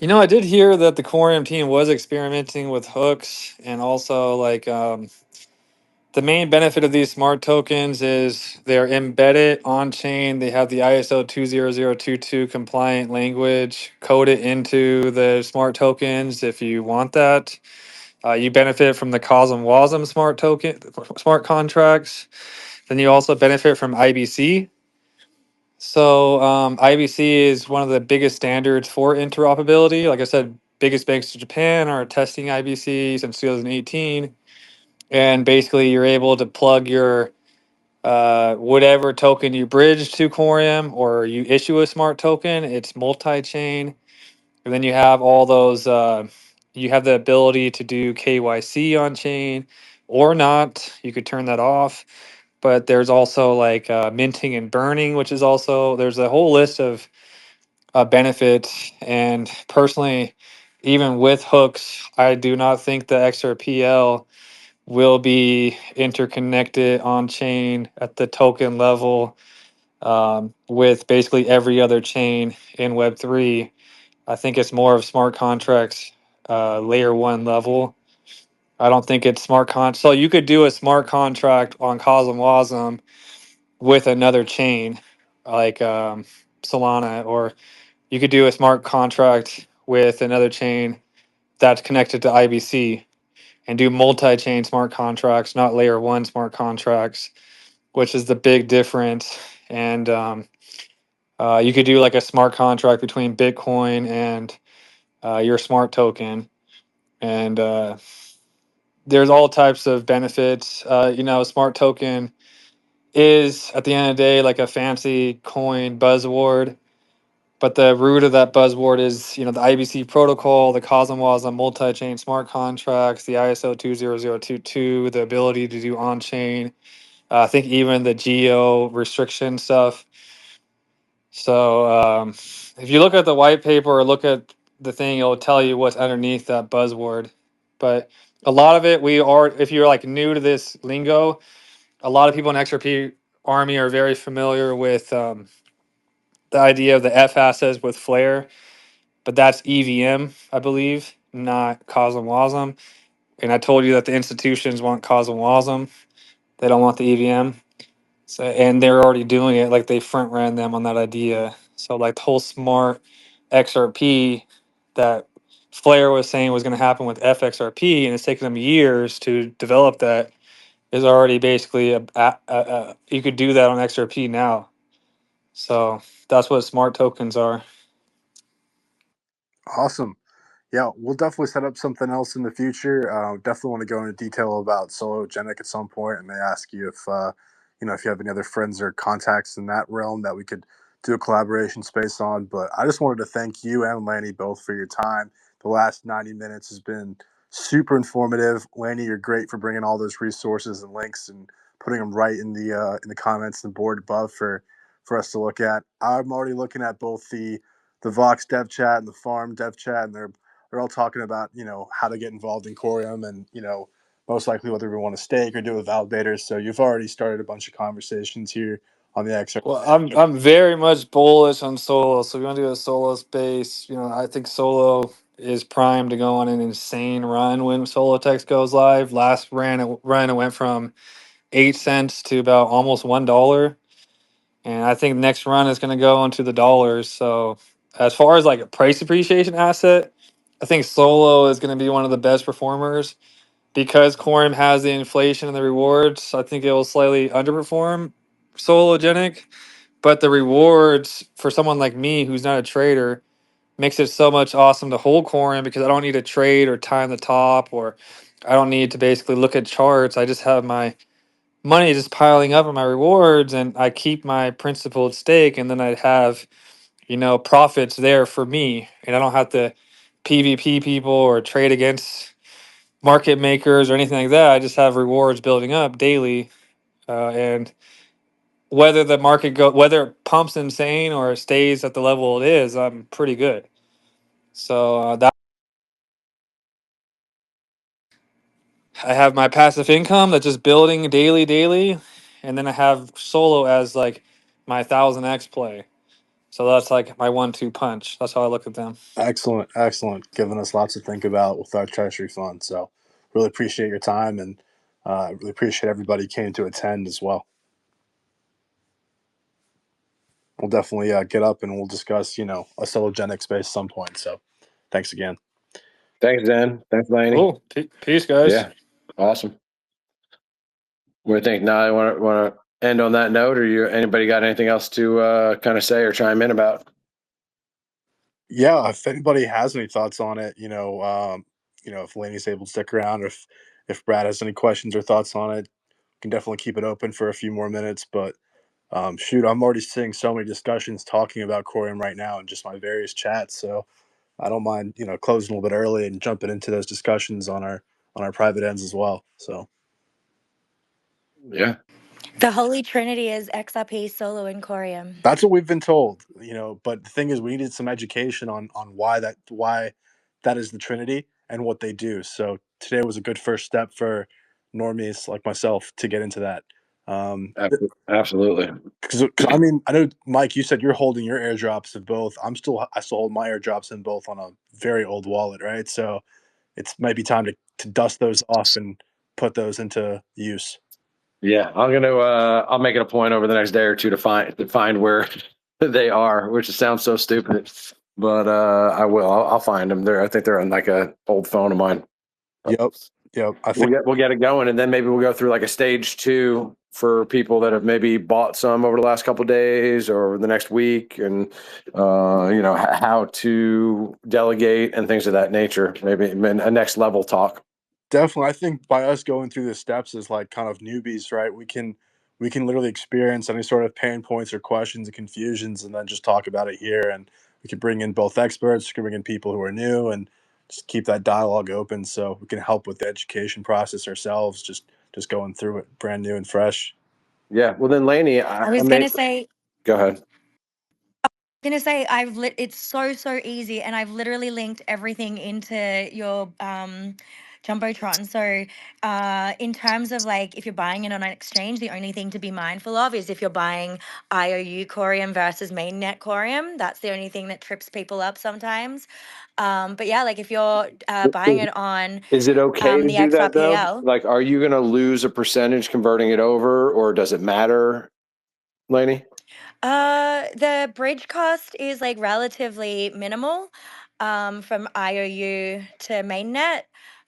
I did hear that the Coreum team was experimenting with hooks, and also like the main benefit of these smart tokens is they're embedded on chain. They have the ISO 20022 compliant language coded into the smart tokens if you want that. You benefit from the COSM WASM smart contracts. Then you also benefit from IBC. So IBC is one of the biggest standards for interoperability. Like I said, biggest banks in Japan are testing IBC since 2018, and basically you're able to plug your whatever token you bridge to Coreum or you issue a smart token. It's multi-chain, and then you have all those. You have the ability to do KYC on chain or not. You could turn that off. But there's also like minting and burning, which is also there's a whole list of benefits. And personally, even with hooks, I do not think the XRPL will be interconnected on chain at the token level with basically every other chain in Web3. I think it's more of smart contracts, layer one level. I don't think it's smart So you could do a smart contract on Cosm Wasm with another chain like Solana, or you could do a smart contract with another chain that's connected to IBC and do multi-chain smart contracts, not layer one smart contracts, which is the big difference. And you could do like a smart contract between Bitcoin and your smart token. And there's all types of benefits. Smart token is at the end of the day like a fancy coin buzzword, but the root of that buzzword is, you know, the IBC protocol, the CosmWasm multi-chain smart contracts, the ISO 20022, the ability to do on-chain. I think even the geo restriction stuff. So if you look at the white paper or look at the thing, it'll tell you what's underneath that buzzword. But a lot of it, if you're like new to this lingo, a lot of people in XRP Army are very familiar with the idea of the F assets with Flare, but that's EVM, I believe, not CosmWasm. And I told you that the institutions want CosmWasm; they don't want the EVM. So, and they're already doing it, like they front ran them on that idea. So, like the whole smart XRP that Flare was saying was going to happen with FXRP, and it's taken them years to develop that, is already basically you could do that on XRP now. So that's what smart tokens are. Awesome. Yeah, we'll definitely set up something else in the future. Definitely want to go into detail about Sologenic at some point, and may ask you if if you have any other friends or contacts in that realm that we could do a collaboration space on. But I just wanted to thank you and Lanny both for your time. The last 90 minutes has been super informative. Lanny, you're great for bringing all those resources and links and putting them right in the comments and board above for us to look at. I'm already looking at both the Vox dev chat and the farm dev chat, and they're all talking about, how to get involved in Coreum and, most likely whether we want to stake or do with validators. So you've already started a bunch of conversations here on the XR. Well, I'm very much bullish on Solo. So we want to do a Solo space. You know, I think Solo is primed to go on an insane run when SoloTex goes live. Last run it went from 8 cents to about almost $1. And I think next run is going to go into the dollars. So as far as like a price appreciation asset, I think Solo is going to be one of the best performers because Coreum has the inflation and the rewards. I think it will slightly underperform Sologenic, but the rewards for someone like me who's not a trader makes it so much awesome to hold Coreum because I don't need to trade or time the top, or I don't need to basically look at charts. I just have my money just piling up on my rewards, and I keep my principal at stake, and then I have, profits there for me, and I don't have to PvP people or trade against market makers or anything like that. I just have rewards building up daily, and whether the whether it pumps insane or it stays at the level it is, I'm pretty good. So that I have my passive income that's just building daily, and then I have Solo as like my 1000x play. So that's like my 1-2 punch. That's how I look at them. Excellent, excellent. Giving us lots to think about with our treasury fund. So really appreciate your time, and really appreciate everybody who came to attend as well. We'll definitely get up and we'll discuss, a Sologenic space at some point. So thanks again. Thanks, Dan. Thanks, Laney. Cool. Peace, guys. Yeah, awesome. What do you think? Now, I want to end on that note, or anybody got anything else to kind of say or chime in about? Yeah, if anybody has any thoughts on it, if Laney's able to stick around, or if Brad has any questions or thoughts on it, we can definitely keep it open for a few more minutes. But shoot, I'm already seeing so many discussions talking about Coreum right now in just my various chats. So I don't mind, closing a little bit early and jumping into those discussions on our private ends as well. So Yeah. The Holy Trinity is XRP, Solo, and Coreum. that's what we've been told, but the thing is we needed some education on why that is the Trinity and what they do. So today was a good first step for normies like myself to get into that. Absolutely. Because I mean, I know, Mike, you said you're holding your airdrops of both. I still hold my airdrops in both on a very old wallet, right? So it's might be time to dust those off and put those into use. Yeah, I'll make it a point over the next day or two to find where they are, which sounds so stupid, but I will. I'll find them. I think they're on like a old phone of mine. Yep. I think We'll get it going, and then maybe we'll go through like a stage 2 for people that have maybe bought some over the last couple of days or the next week, and how to delegate and things of that nature. Maybe a next level talk. definitely. I think by us going through the steps as like kind of newbies, right? We can we can literally experience any sort of pain points or questions and confusions, and then just talk about it here. And we can bring in both experts, we can bring in people who are new, and just keep that dialogue open so we can help with the education process ourselves, just going through it brand new and fresh. Yeah. Well, then, Lainey, I I was may gonna say, go ahead. it's so easy, and I've literally linked everything into your jumbotron. So in terms of like if you're buying it on an exchange, the only thing to be mindful of is if you're buying IOU Coreum versus mainnet Coreum. That's the only thing that trips people up sometimes. But yeah, like if you're buying it on Is it okay to the do that though? XRPL. Like, are you going to lose a percentage converting it over, or does it matter, Lainey? The bridge cost is like relatively minimal from IOU to mainnet.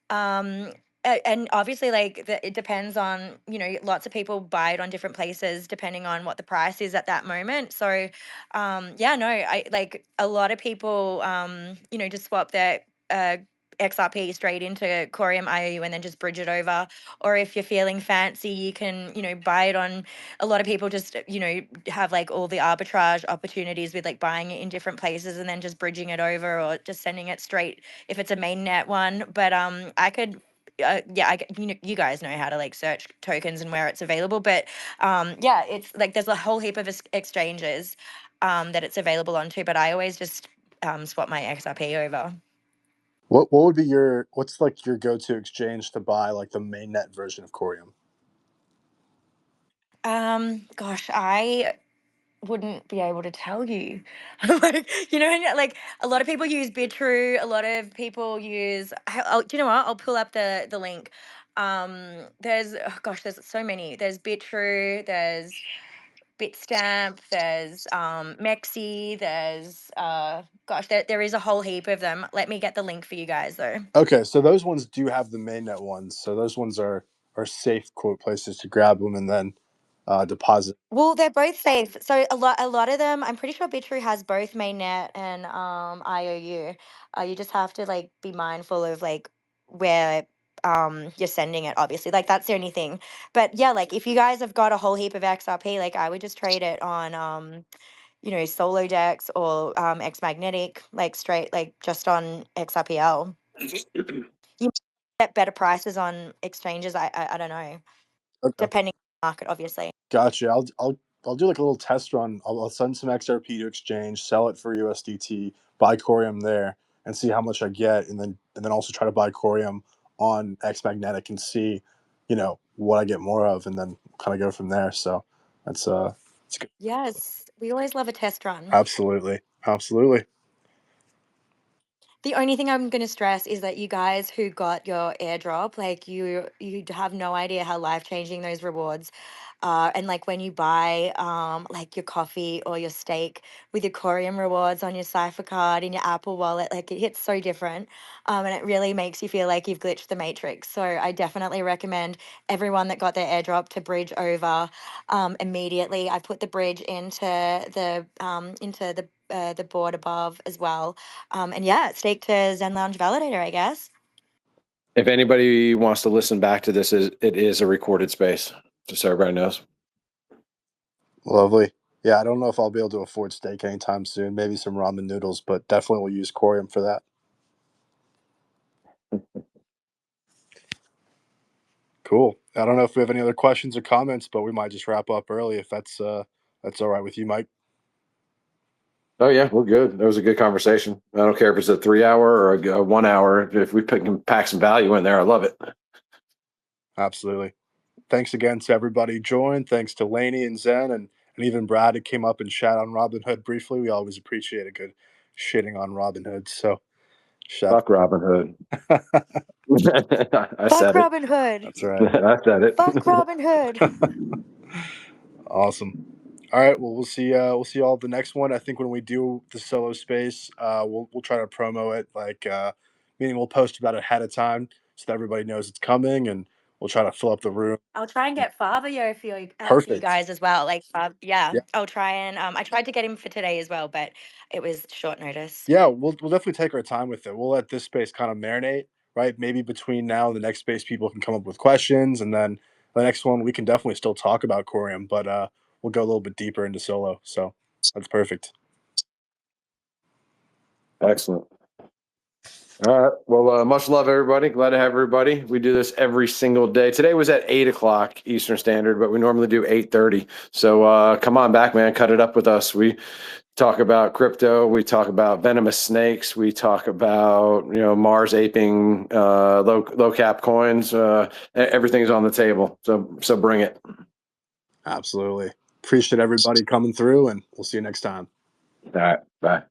Um, and obviously, like it depends on, lots of people buy it on different places depending on what the price is at that moment. So, yeah, no, I like a lot of people, just swap their XRP straight into Coreum IOU and then just bridge it over. Or if you're feeling fancy, you can, buy it on. A lot of people just, have like all the arbitrage opportunities with like buying it in different places and then just bridging it over or just sending it straight if it's a mainnet one. But I could. Yeah, you guys know how to like search tokens and where it's available, but yeah, it's like there's a whole heap of exchanges that it's available onto. But I always just swap my XRP over. What would be what's like your go-to exchange to buy like the mainnet version of Coreum? Gosh, I wouldn't be able to tell you. Like, and, like a lot of people use Bitrue, a lot of people use do you know what? I'll pull up the link. There's there's so many. There's Bitrue, there's Bitstamp, there's Mexi, there's there is a whole heap of them. Let me get the link for you guys though. Okay, so those ones do have the mainnet ones. So those ones are safe quote places to grab them and then deposit. Well, they're both safe. So a lot of them, I'm pretty sure Bitrue has both mainnet and IOU. You just have to like be mindful of like where you're sending it, obviously. Like that's the only thing. But yeah, like if you guys have got a whole heap of XRP, like I would just trade it on Solodex or X Magnetic, like straight like just on XRPL. You get better prices on exchanges. I don't know. Okay, Depending on the market, obviously. gotcha. I'll do like a little test run. I'll send some XRP to exchange, sell it for USDT, buy Coreum there, and see how much I get, and then also try to buy Coreum on X Magnetic and see, what I get more of, and then kind of go from there. So that's it's good. Yes, we always love a test run. Absolutely, absolutely. The only thing I'm going to stress is that you guys who got your airdrop, like you have no idea how life-changing those rewards are. And like when you buy like your coffee or your steak with your Coreum rewards on your Cypher card in your Apple Wallet, like it hits so different. And it really makes you feel like you've glitched the matrix. So I definitely recommend everyone that got their airdrop to bridge over immediately. I put the bridge into the board above as well. And yeah, stake to Zen Lounge Validator, I guess. If anybody wants to listen back to this, it is a recorded space, just so everybody knows. Lovely. Yeah, I don't know if I'll be able to afford steak anytime soon. Maybe some ramen noodles, but definitely will use Coreum for that. Cool. I don't know if we have any other questions or comments, but we might just wrap up early if that's all right with you, Mike. Oh yeah, we're good. That was a good conversation. I don't care if it's a 3 hour or a 1 hour. If we can pack some value in there, I love it. Absolutely. Thanks again to everybody who joined. Thanks to Lainey and Zen and even Brad who came up and chat on Robinhood briefly. We always appreciate a good shitting on Robinhood. So shout Fuck Robin Hood. I Fuck said it. Robin Hood. That's right. I said it. Fuck Robin Hood. Awesome. All right. Well, we'll see all the next one. I think when we do the solo space, we'll try to promo it meaning we'll post about it ahead of time so that everybody knows it's coming, and we'll try to fill up the room. I'll try and get Fabio for you Perfect. guys as well. Like, yeah, Yeah. I'll try and I tried to get him for today as well, but it was short notice. Yeah, we'll definitely take our time with it. We'll let this space kind of marinate, right? Maybe between now and the next space, people can come up with questions, and then the next one we can definitely still talk about Coreum, but we'll go a little bit deeper into Solo. So that's perfect. Excellent. All right. Well, much love, everybody. Glad to have everybody. We do this every single day. Today was at 8 o'clock Eastern Standard, but we normally do 8:30. So come on back, man. Cut it up with us. We talk about crypto. We talk about venomous snakes. We talk about Mars aping low cap coins. Everything's on the table. So bring it. Absolutely. Appreciate everybody coming through, and we'll see you next time. All right. Bye.